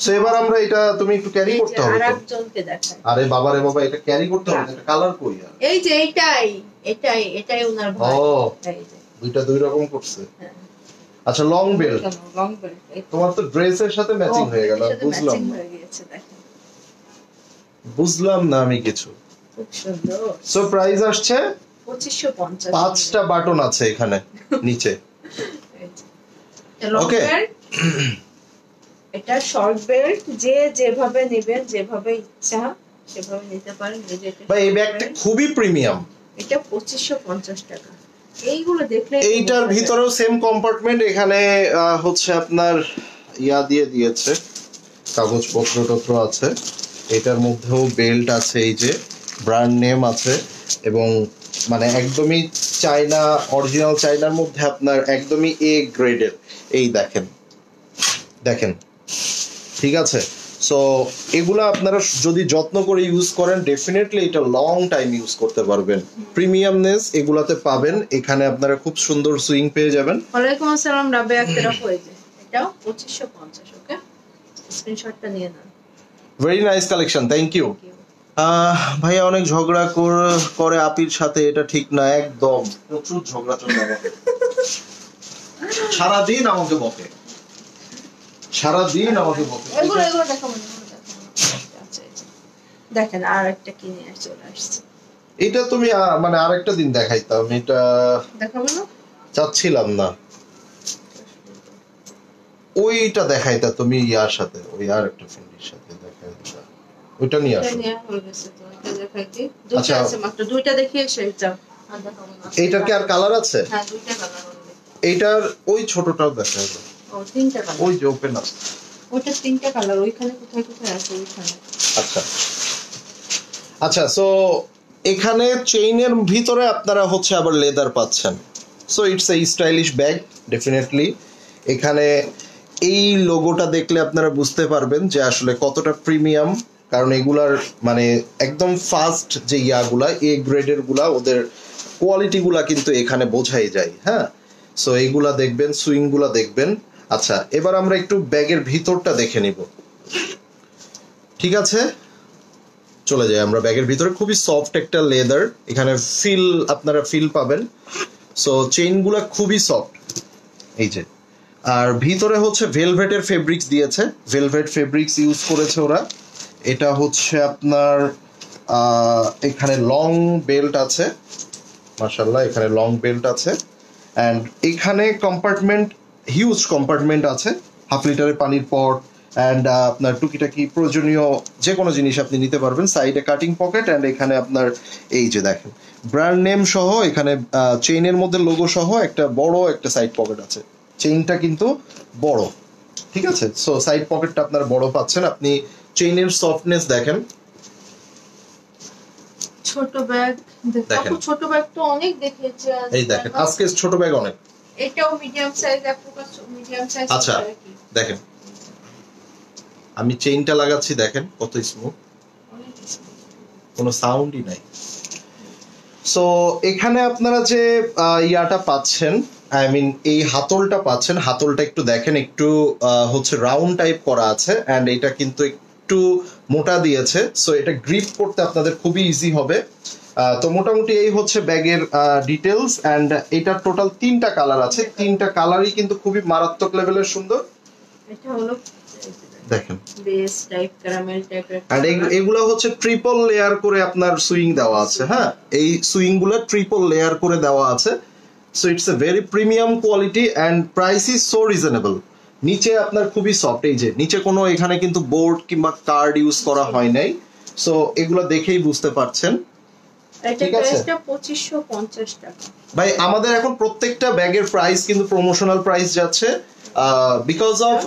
Speaker 2: সো এবার আমরা এটা, তুমি একটু ক্যারি করতে হবে।
Speaker 1: আরেকজনকে দেখাই।
Speaker 2: আরে বাবা রে বাবা, এটা ক্যারি করতে হবে। এটা কালার কই? আর
Speaker 1: এই যে এটাই এটাই এটাই ওনার ভাই।
Speaker 2: ও,
Speaker 1: এই যে
Speaker 2: দুইটা দুই রকম করছে।
Speaker 1: হ্যাঁ।
Speaker 2: আচ্ছা, লং বেল্ট।
Speaker 1: Long belt.
Speaker 2: তোমার তো ড্রেসের সাথে ম্যাচিং হয়ে গেল। বুঝলাম
Speaker 1: ম্যাচিং
Speaker 2: না,
Speaker 1: হয়ে গিয়েছে, দেখেন
Speaker 2: বুঝলাম না আমি কিছু।
Speaker 1: খুব সুন্দর।
Speaker 2: সো প্রাইস আসছে
Speaker 1: 2550।
Speaker 2: 5টা বাটন আছে এখানে নিচে।
Speaker 1: ওকে, এটা শর্ট বেল্ট, যে যেভাবে নেবেন, যেভাবে ইচ্ছা সেভাবে নিতে পারেন।
Speaker 2: ভাই এই ব্যাগটা খুবই প্রিমিয়াম।
Speaker 1: এটা 2550 টাকা। এইগুলো দেখলে
Speaker 2: এইটার ভিতরেও সেম কম্পার্টমেন্ট। এখানে হচ্ছে আপনার ইয়া দিয়ে দিয়েছে, কাগজপত্র টত্র আছে। এটার মধ্যেও বেল্ট আছে, এই যে ব্র্যান্ড নেম আছে, এবং মানে একদমই চায়না, অরিজিনাল চায়নার মধ্যে আপনার একদমই এ গ্রেডের। এই দেখেন দেখেন, ঠিক আছে? সো এগুলা আপনারা যদি যত্ন করে ইউজ করেন ডেফিনেটলি এটা লং টাইম ইউজ করতে পারবেন। প্রিমিয়ামনেস এগুলাতে পাবেন। এখানে আপনারা খুব সুন্দর সুইং পেয়ে যাবেন।
Speaker 1: ওয়ালাইকুম আসসালাম রাবেয়া আক্তার আপু, এই যে এটাও 2550। ওকে, স্ক্রিনশটটা নিয়ে নাও।
Speaker 2: Very nice collection, thank you. ভাইয়া অনেক ঝগড়া করে আপির সাথে, এটা ঠিক না একদম। প্রচুর ঝগড়া চলে আমাকে, সারাদিন আমাকে বকে, সারাদিন আমাকে বকে।
Speaker 1: এগুলো দেখো মনে আচ্ছা দেখেন আর একটা কিনে চলে আসছে।
Speaker 2: এটা তুমি মানে আরেকটা দিন দেখাইতাম, এটা
Speaker 1: দেখাবো না,
Speaker 2: চাচ্ছিলাম না। ওইটা দেখাইতা তুমি ইয়ার সাথে, ওই আর একটা ফ্রেন্ডের সাথে দেখাইতা, ওইটা নিয়ে আসো।
Speaker 1: নিয়ে হয়ে গেছে তো, এটা দেখাইতে দুটো
Speaker 2: আচ্ছা
Speaker 1: আছে মাত্র, দুইটা দেখিয়ে শেষ যাও। আর দেখাবো না।
Speaker 2: এইটার কি আর কালার আছে?
Speaker 1: হ্যাঁ দুইটা কালার হবে।
Speaker 2: এইটার ওই ছোটটাও দেখাইতো।
Speaker 1: ও তিনটা কালার,
Speaker 2: ওই যে ওপেন আছে
Speaker 1: ওইটা তিনটা কালার, ওইখানে কোথায় কোথায় আছে ওইখানে।
Speaker 2: আচ্ছা আচ্ছা, সো এখানে চেইনের ভিতরে আপনারা হচ্ছে আবার লেদার পাচ্ছেন। So it's a stylish bag definitely. এখানে এই লোগোটা দেখলে আপনারা বুঝতে পারবেন যে আসলে কতটা প্রিমিয়াম, কারণ এগুলার মানে একদম ফাস্ট যে ইয়াগুলা এ গ্রেডের গুলা, ওদের কোয়ালিটি গুলা কিন্তু এখানে বোঝাই যায়। হ্যাঁ, সো এইগুলা দেখবেন, সুইং গুলা দেখবেন। আচ্ছা, এবার আমরা একটু ব্যাগের ভিতরটা দেখে নিব, ঠিক আছে? চলে যাই আমরা ব্যাগের ভিতরে। খুবই সফট একটা লেদার, এখানে আপনারা ফিল পাবেন। সো চেইনগুলো খুবই সফট, এই যে। আর ভিতরে হচ্ছে ভেলভেটের ফেব্রিক্স দিয়েছে, ভেলভেট ফেব্রিক্স ইউজ করেছে ওরা। এটা হচ্ছে আপনার এখানে লং বেল্ট আছে, মাশাআল্লাহ এখানে লং বেল্ট আছে। অ্যান্ড এখানে কম্পার্টমেন্ট, হিউজ কম্পার্টমেন্ট আছে, 1/2 লিটারের পানির পট অ্যান্ড আপনার টুকিটাকি প্রয়োজনীয় যে কোনো জিনিস আপনি নিতে পারবেন। সাইডে কাটিং পকেট অ্যান্ড এখানে আপনার এই যে দেখেন ব্র্যান্ড নেম সহ, এখানে চেইনের মধ্যে লোগো সহ একটা বড় একটা সাইড পকেট আছে। চেইনটা কিন্তু বড়, ঠিক আছে? সো সাইড পকেটটা আপনার বড় পাচ্ছেন। আপনি চেইনের সফটনেস দেখেন।
Speaker 1: ছোট ব্যাগ দেখেন, ছোট ব্যাগ তো অনেক দেখেছি।
Speaker 2: এই দেখেন আজকে ছোট ব্যাগ অনেক,
Speaker 1: এটাও medium size, approx medium size.
Speaker 2: আচ্ছা দেখেন আমি চেইনটা লাগাচ্ছি, দেখেন কত স্মুথ, কোনো সাউন্ডই নাই। সো এখানে আপনারা যে ইয়াটা পাচ্ছেন, আই মিন এই হাতলটা পাচ্ছেন, হাতলটা একটু দেখেন, একটু হচ্ছে রাউন্ড টাইপ করা আছে অ্যান্ড এটা কিন্তু একটু মোটা দিয়েছে। সো এটা গ্রিপ করতে আপনাদের খুবই ইজি হবে। তো মোটামুটি এই হচ্ছে ব্যাগের ডিটেলস। অ্যান্ড এটার টোটাল 3টা কালার আছে, 3টা কালারই কিন্তু খুবই মারাত্মক লেভেলের সুন্দর।
Speaker 1: এটা হলো
Speaker 2: দেখেন
Speaker 1: বেস টাইপ ক্যারামেল টাইপের,
Speaker 2: আর এগুলো হচ্ছে ট্রিপল লেয়ার করে আপনার সুইং দেওয়া আছে। হ্যাঁ, এই সুইং গুলো ট্রিপল লেয়ার করে দেওয়া আছে। So it's a very premium quality and price is so reasonable. নিচে আপনার খুবই সফট, এই যে নিচে কোনো এখানে কিন্তু বোর্ড কিংবা কার্ড ইউজ করা হয় নাই। সো এগুলো দেখেই বুঝতে পারছেন।
Speaker 1: এটা প্রাইসটা 2550 টাকা।
Speaker 2: ভাই আমাদের এখন প্রত্যেকটা ব্যাগের প্রাইস কিন্তু প্রমোশনাল প্রাইস যাচ্ছে, বিকজ অফ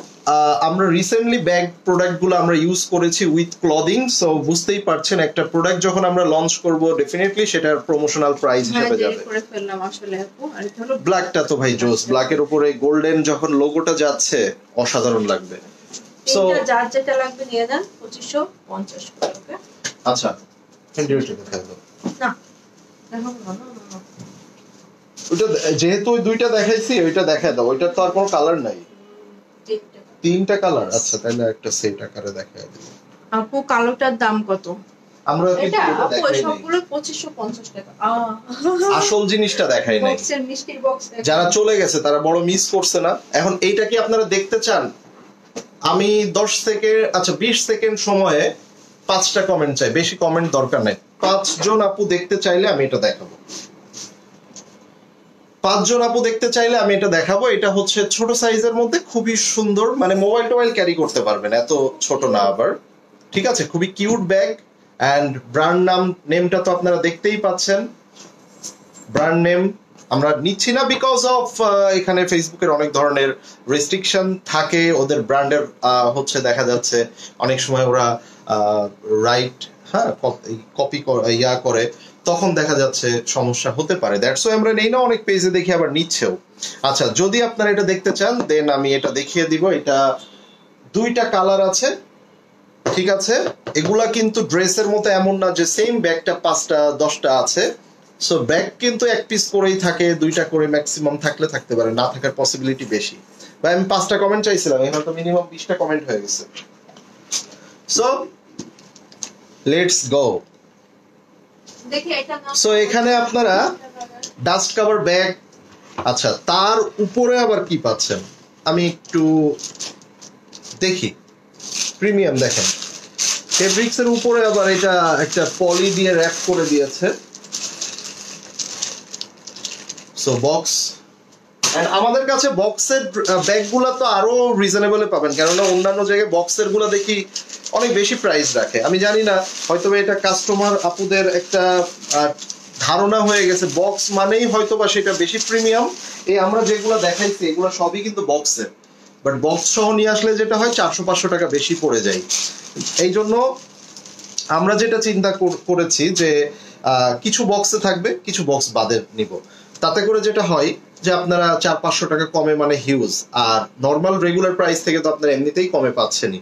Speaker 2: আমরা রিসেন্টলি ব্যাগ প্রোডাক্ট গুলো আমরা ইউজ করেছি উইথ ক্লদিং। সো বুঝতেই পারছেন একটা প্রোডাক্ট যখন আমরা লঞ্চ করব ডেফিনেটলি সেটার প্রমোশনাল প্রাইস হিসেবে যাবে।
Speaker 1: করে ফেললাম আসলে আপু। আর এটা হলো
Speaker 2: ব্ল্যাকটা তো ভাই জোস, ব্ল্যাকের উপরে গোল্ডেন যখন লোগোটা যাচ্ছে অসাধারণ লাগবে। সো
Speaker 1: যার যেটা লাগবে নিয়ে নেন, 2550 করে। ওকে
Speaker 2: আচ্ছা, ফেন্ডিওটা দেখাই দাও
Speaker 1: না, দেখো না
Speaker 2: ওইটা, যেহেতু ওই দুইটা দেখাইছি ওইটা দেখাই দাও। ওইটার তো আর কোনো কালার নাই, 3টা কালার। আচ্ছা তাহলে একটা সেট আকারে দেখাই দিই।
Speaker 1: আপু কালোটার দাম কত?
Speaker 2: আমরা
Speaker 1: এটা আপু সবগুলো 2550 টাকা।
Speaker 2: আসল জিনিসটা দেখাই নাই।
Speaker 1: বক্সের মিষ্টির বক্স
Speaker 2: যারা চলে গেছে তারা বড় মিস করছে না। এখন এইটা কি আপনারা দেখতে চান? আমি 10 থেকে 20 সেকেন্ড সময়ে 5টা কমেন্ট চাই, বেশি কমেন্ট দরকার নাই। 5 জন আপু দেখতে চাইলে আমি এটা দেখাবো, 5 জন আপু দেখতে চাইলে আমি এটা দেখাবো। এটা হচ্ছে ছোট সাইজের মধ্যে, খুবই সুন্দর, মানে মোবাইল টোবাইল ক্যারি করতে পারবেন, এত ছোট না আবার, ঠিক আছে? খুবই কিউট ব্যাগ। অ্যান্ড ব্র্যান্ড নেমটা তো আপনারা দেখতেই পাচ্ছেন। ব্র্যান্ড নেম আমরা নিচ্ছি না বিকজ অফ এখানে ফেসবুকের অনেক ধরনের রেস্ট্রিকশন থাকে ওদের ব্র্যান্ডের, হচ্ছে দেখা যাচ্ছে অনেক সময় ওরা রাইট কপি ইয়া করে, তখন দেখা যাচ্ছে সমস্যা হতে পারে। দ্যাটস ওয়াই আমরা নেই না, অনেক পেজে দেখি আবার নিচ্ছেও। আচ্ছা, যদি আপনারা এটা দেখতে চান দেন আমি এটা দেখিয়ে দিব। এটা 2টা কালার আছে, ঠিক আছে, এগুলা কিন্তু ড্রেসের মতো এমন না যে সেম ব্যাগটা 5টা 10টা আছে। সো ব্যাগ কিন্তু এক পিস করেই থাকে, 2টা করে ম্যাক্সিমাম থাকলে থাকতে পারে, না থাকার পসিবিলিটি বেশি। ভাই আমি 5টা কমেন্ট চাইছিলাম, এখানে তো মিনিমাম 20টা কমেন্ট হয়ে গেছে। So let's go.
Speaker 1: দেখি এটা না।
Speaker 2: সো এখানে আপনারা ডাস্ট কভার ব্যাগ, আচ্ছা তার উপরে আবার কি পাচ্ছেন আমি একটু দেখি। প্রিমিয়াম দেখেন, ফেব্রিক্স এর উপরে আবার এটা একটা পলি দিয়ে র‍্যাপ করে দিয়েছে। সো বক্স, এন্ড আমাদের কাছে বক্সের ব্যাগগুলো তো আরো রিজনেবলে পাবেন, কেননা অন্যান্য জায়গায় বক্সের গুলো দেখি অনেক বেশি প্রাইস রাখে। আমি জানি না, হয়তো এটা কাস্টমার আপুদের একটা ধারণা হয়ে গেছে বক্স মানেই হয়তো বা সেটা বেশি প্রিমিয়াম। এই আমরা যেগুলো দেখাইছি এগুলো সবই কিন্তু বক্সের, বাট বক্স সহ নিয়ে আসলে যেটা হয় 400-500 টাকা বেশি পড়ে যায়। এই জন্য আমরা যেটা চিন্তা করেছি যে কিছু বক্সে থাকবে, কিছু বক্স বাদে নিব। তাতে করে যেটা হয় যে আপনারা 400-500 টাকা কমে মানে হিউজ, আর নর্মাল রেগুলার প্রাইস থেকে তো আপনারা এমনিতেই কমে পাচ্ছেনই।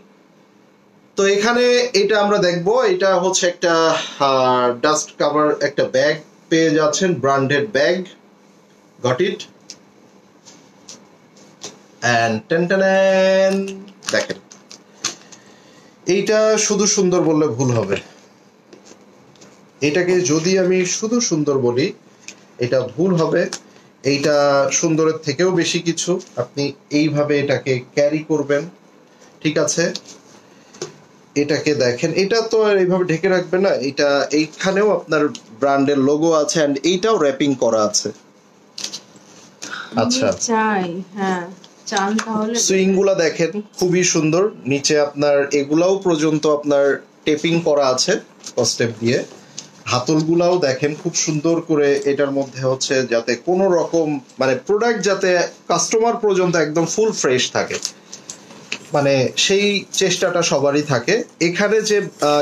Speaker 2: তো এখানে এটা আমরা দেখবো, এটা হচ্ছে একটা ডাস্ট কভার একটা ব্যাগ পেয়ে যাচ্ছেন, branded bag, got it. And ten ten দেখেন, এইটা শুধু সুন্দর বললে ভুল হবে, এটাকে যদি আমি শুধু সুন্দর বলি এটা ভুল হবে। এইটা সুন্দরের থেকেও বেশি কিছু, আপনি এইভাবে এটাকে ক্যারি করবেন, ঠিক আছে। এটাকে দেখেন, এটা তো এইভাবে ঢেকে রাখবে না, এটা এইখানেও আপনার ব্র্যান্ডের লোগো আছে, এন্ড এইটাও র‍্যাপিং করা আছে। আচ্ছা
Speaker 1: চাই, হ্যাঁ চান তাহলে।
Speaker 2: সুইং গুলা দেখেন খুবই সুন্দর, নিচে আপনার এগুলাও পর্যন্ত আপনার টেপিং করা আছে স্টেপ দিয়ে। হাতল গুলাও দেখেন খুব সুন্দর করে, এটার মধ্যে হচ্ছে যাতে কোনো রকম মানে প্রোডাক্ট যাতে কাস্টমার পর্যন্ত একদম ফুল ফ্রেশ থাকে, মানে সেই চেষ্টাটা সবারই থাকে। এখানে যে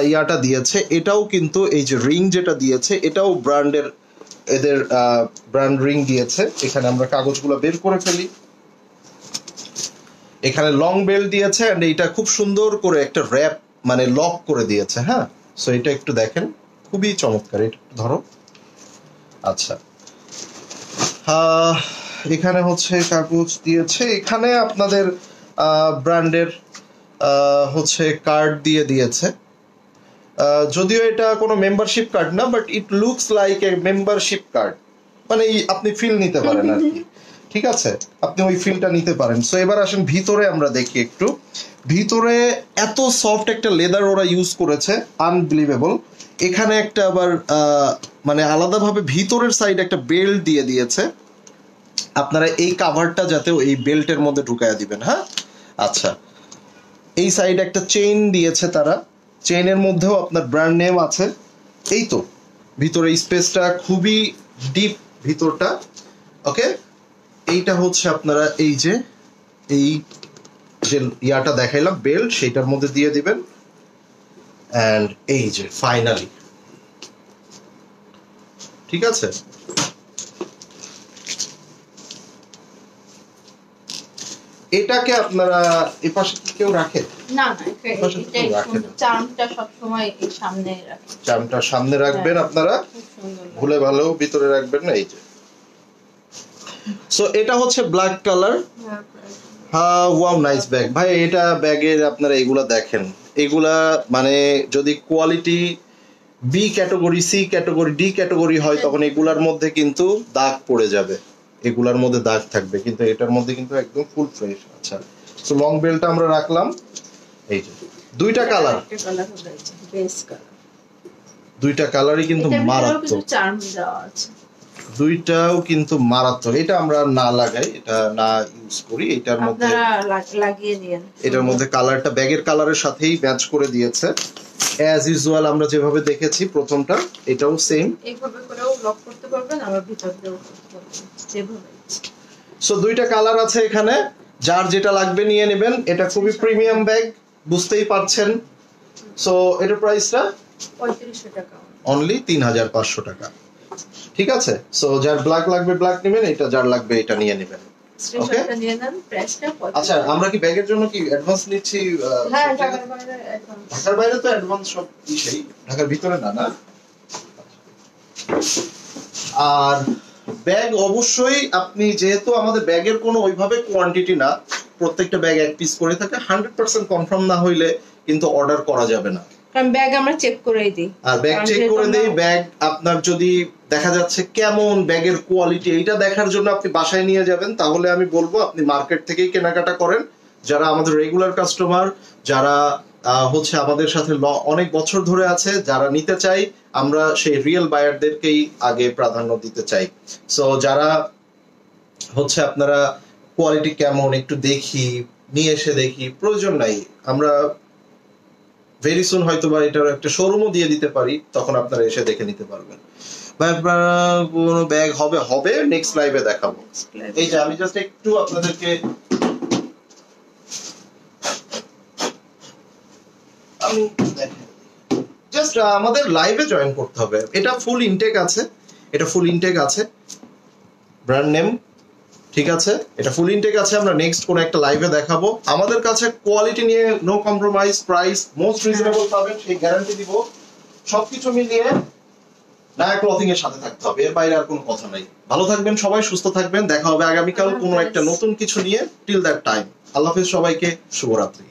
Speaker 2: ইয়াটা দিয়েছে এটাও কিন্তু, এই যে রিং যেটা দিয়েছে এটাও ব্র্যান্ডের, এদের ব্র্যান্ড রিং দিয়েছে। এখানে আমরা কাগজগুলো বের করে ফেলি, এখানে লং বেল্ট দিয়েছে, এন্ড এইটা খুব সুন্দর করে একটা র‍্যাপ মানে লক করে দিয়েছে। হ্যাঁ, সো এটা একটু দেখেন, খুবই চমৎকার। এটা ধরো, আচ্ছা এখানে হচ্ছে কাগজ দিয়েছে, এখানে আপনাদের ব্র্যান্ডের হচ্ছে কার্ড দিয়ে দিয়েছে। যদিও এটা কোনো মেম্বারশিপ কার্ড না, but it looks like a membership card, মানে আপনি ফিল নিতে পারেন আর কি, ঠিক আছে, আপনি ওই ফিলটা নিতে পারেন। সো এবার আসেন ভিতরে আমরা দেখি একটু। ভিতরে এত সফট একটা লেদার ওরা ইউজ করেছে, আনবিলিভেবল। এখানে একটা আবার মানে আলাদাভাবে ভিতরের সাইড একটা বেল্ট দিয়ে দিয়েছে, আপনারা এই কাভারটা যাতে এই বেল্টের মধ্যে ঢুকায়া দিবেন। হ্যাঁ, আচ্ছা এই সাইড একটা চেইন দিয়েছে তারা, চেইনের মধ্যেও আপনার ব্র্যান্ড নেম আছে। এই তো ভিতরে স্পেসটা খুবই ডিপ ভিতরটা। ওকে, এইটা হচ্ছে আপনারা এই যে ইয়াটা দেখাইলাম বেল্ট, সেইটার মধ্যে দিয়ে দিবেন। এন্ড এই যে ফাইনালি, ঠিক আছে। এটাকে আপনারা এই পাশে কেউ রাখে
Speaker 1: না, চার্মটা সবসময় এই সামনে রাখে,
Speaker 2: চার্মটা সামনে রাখবেন আপনারা, ভুলে ভালো ভিতরে রাখবেন না। এই যে সো এটা হচ্ছে ব্ল্যাক কালার। হ্যাঁ, ওয়াও নাইস ব্যাগ ভাই। এটা ব্যাগের আপনারা এগুলা দেখেন, এগুলা মানে যদি quality B category, C category, D category হয় তখন এগুলার মধ্যে কিন্তু দাগ পড়ে যাবে, এগুলার মধ্যে দাগ থাকবে, কিন্তু এটার মধ্যে কিন্তু একদম ফুল ফ্রেশ। আচ্ছা, তো লং বেলটা আমরা রাখলাম। এই যে দুইটা কালার, দুইটা কালারই কিন্তু মারাত্মক, দুইটাও কিন্তু মারাত্মক। এটা আমরা না লাগাই, এটা না ইউজ করি, এটার মধ্যে
Speaker 1: লাগিয়ে দিয়েন।
Speaker 2: এটার মধ্যে কালারটা ব্যাগের কালারের সাথেই ম্যাচ করে দিয়েছে, অ্যাজ ইউজুয়াল আমরা যেভাবে দেখেছি প্রথমটা, এটাও সেম
Speaker 1: এইভাবে করেও লক করতে পারবেন, আবার ভিতর দিয়েও করতে পারবেন যেভাবে।
Speaker 2: সো দুইটা কালার আছে এখানে, যার যেটা লাগবে নিয়ে নেবেন। এটা খুবই প্রিমিয়াম ব্যাগ, বুঝতেই পারছেন। সো এটার প্রাইসটা
Speaker 1: 3500 টাকা,
Speaker 2: অনলি 3500 টাকা, ঠিক আছে। সো যার ব্ল্যাক লাগবে ব্ল্যাক নেবেন, এটা যার লাগবে এটা নিয়ে নেবেন।
Speaker 1: স্ক্রিনশটটা নিয়ে নেন প্রাইসটা কত।
Speaker 2: আচ্ছা আমরা কি ব্যাগের জন্য কি অ্যাডভান্স নিচ্ছি?
Speaker 1: হ্যাঁ ঢাকার বাইরে অ্যাডভান্স।
Speaker 2: ঢাকার বাইরে তো অ্যাডভান্স সব সেই, ঢাকার ভিতরে না না। আর ব্যাগ অবশ্যই আপনি, যেহেতু আমাদের ব্যাগের কোনো ওইভাবে কোয়ান্টিটি না, প্রত্যেকটা ব্যাগ এক পিস করে থাকে, 100% কনফার্ম না হইলে কিন্তু অর্ডার করা যাবে না।
Speaker 1: কারণ ব্যাগ আমরা চেক করেই দিই।
Speaker 2: আর ব্যাগ চেক করে দেই, ব্যাগ আপনার যদি দেখা যাচ্ছে কেমন ব্যাগের কোয়ালিটি এইটা দেখার জন্য আপনি বাসায় নিয়ে যাবেন, তাহলে আমি বলবো আপনি মার্কেট থেকেই কেনাকাটা করেন। যারা আমাদের রেগুলার কাস্টমার, যারা হচ্ছে আমাদের সাথে অনেক বছর ধরে আছে, যারা নিতে চাই, আমরা সেই রিয়েল বায়ারদেরকেই আগে প্রাধান্য দিতে চাই। সো যারা হচ্ছে আপনারা কোয়ালিটি কেমন একটু দেখি, নিয়ে এসে দেখি, প্রয়োজন নাই, আমরা ভেরি সুন হয়তো বা এটার একটা শোরুমও দিয়ে দিতে পারি, তখন আপনারা এসে দেখে নিতে পারবেন। কোনো ব্যাগ হবে নেক্সট লাইভে দেখাবো। এই যে আমি জাস্ট একটু আপনাদেরকে জাস্ট আমাদের লাইভে জয়েন করতে হবে। এটা ফুল ইনটেক আছে, এটা ফুল ইনটেক আছে, ব্র্যান্ড নেম ঠিক আছে, এটা ফুল ইনটেক আছে। আমরা নেক্সট কোন একটা লাইভে দেখাবো। আমাদের কাছে কোয়ালিটি নিয়ে no compromise, price most reasonable পাবেন, সেই গ্যারান্টি দিব। সবকিছু মিলিয়ে নায়া ক্লথিং এর সাথে থাকতে হবে, এর বাইরে আর কোনো কথা নাই। ভালো থাকবেন সবাই, সুস্থ থাকবেন, দেখা হবে আগামীকাল কোনো একটা নতুন কিছু নিয়ে। টিল দ্যাট টাইম, আল্লাহ হাফেজ সবাইকে, শুভরাত্রি।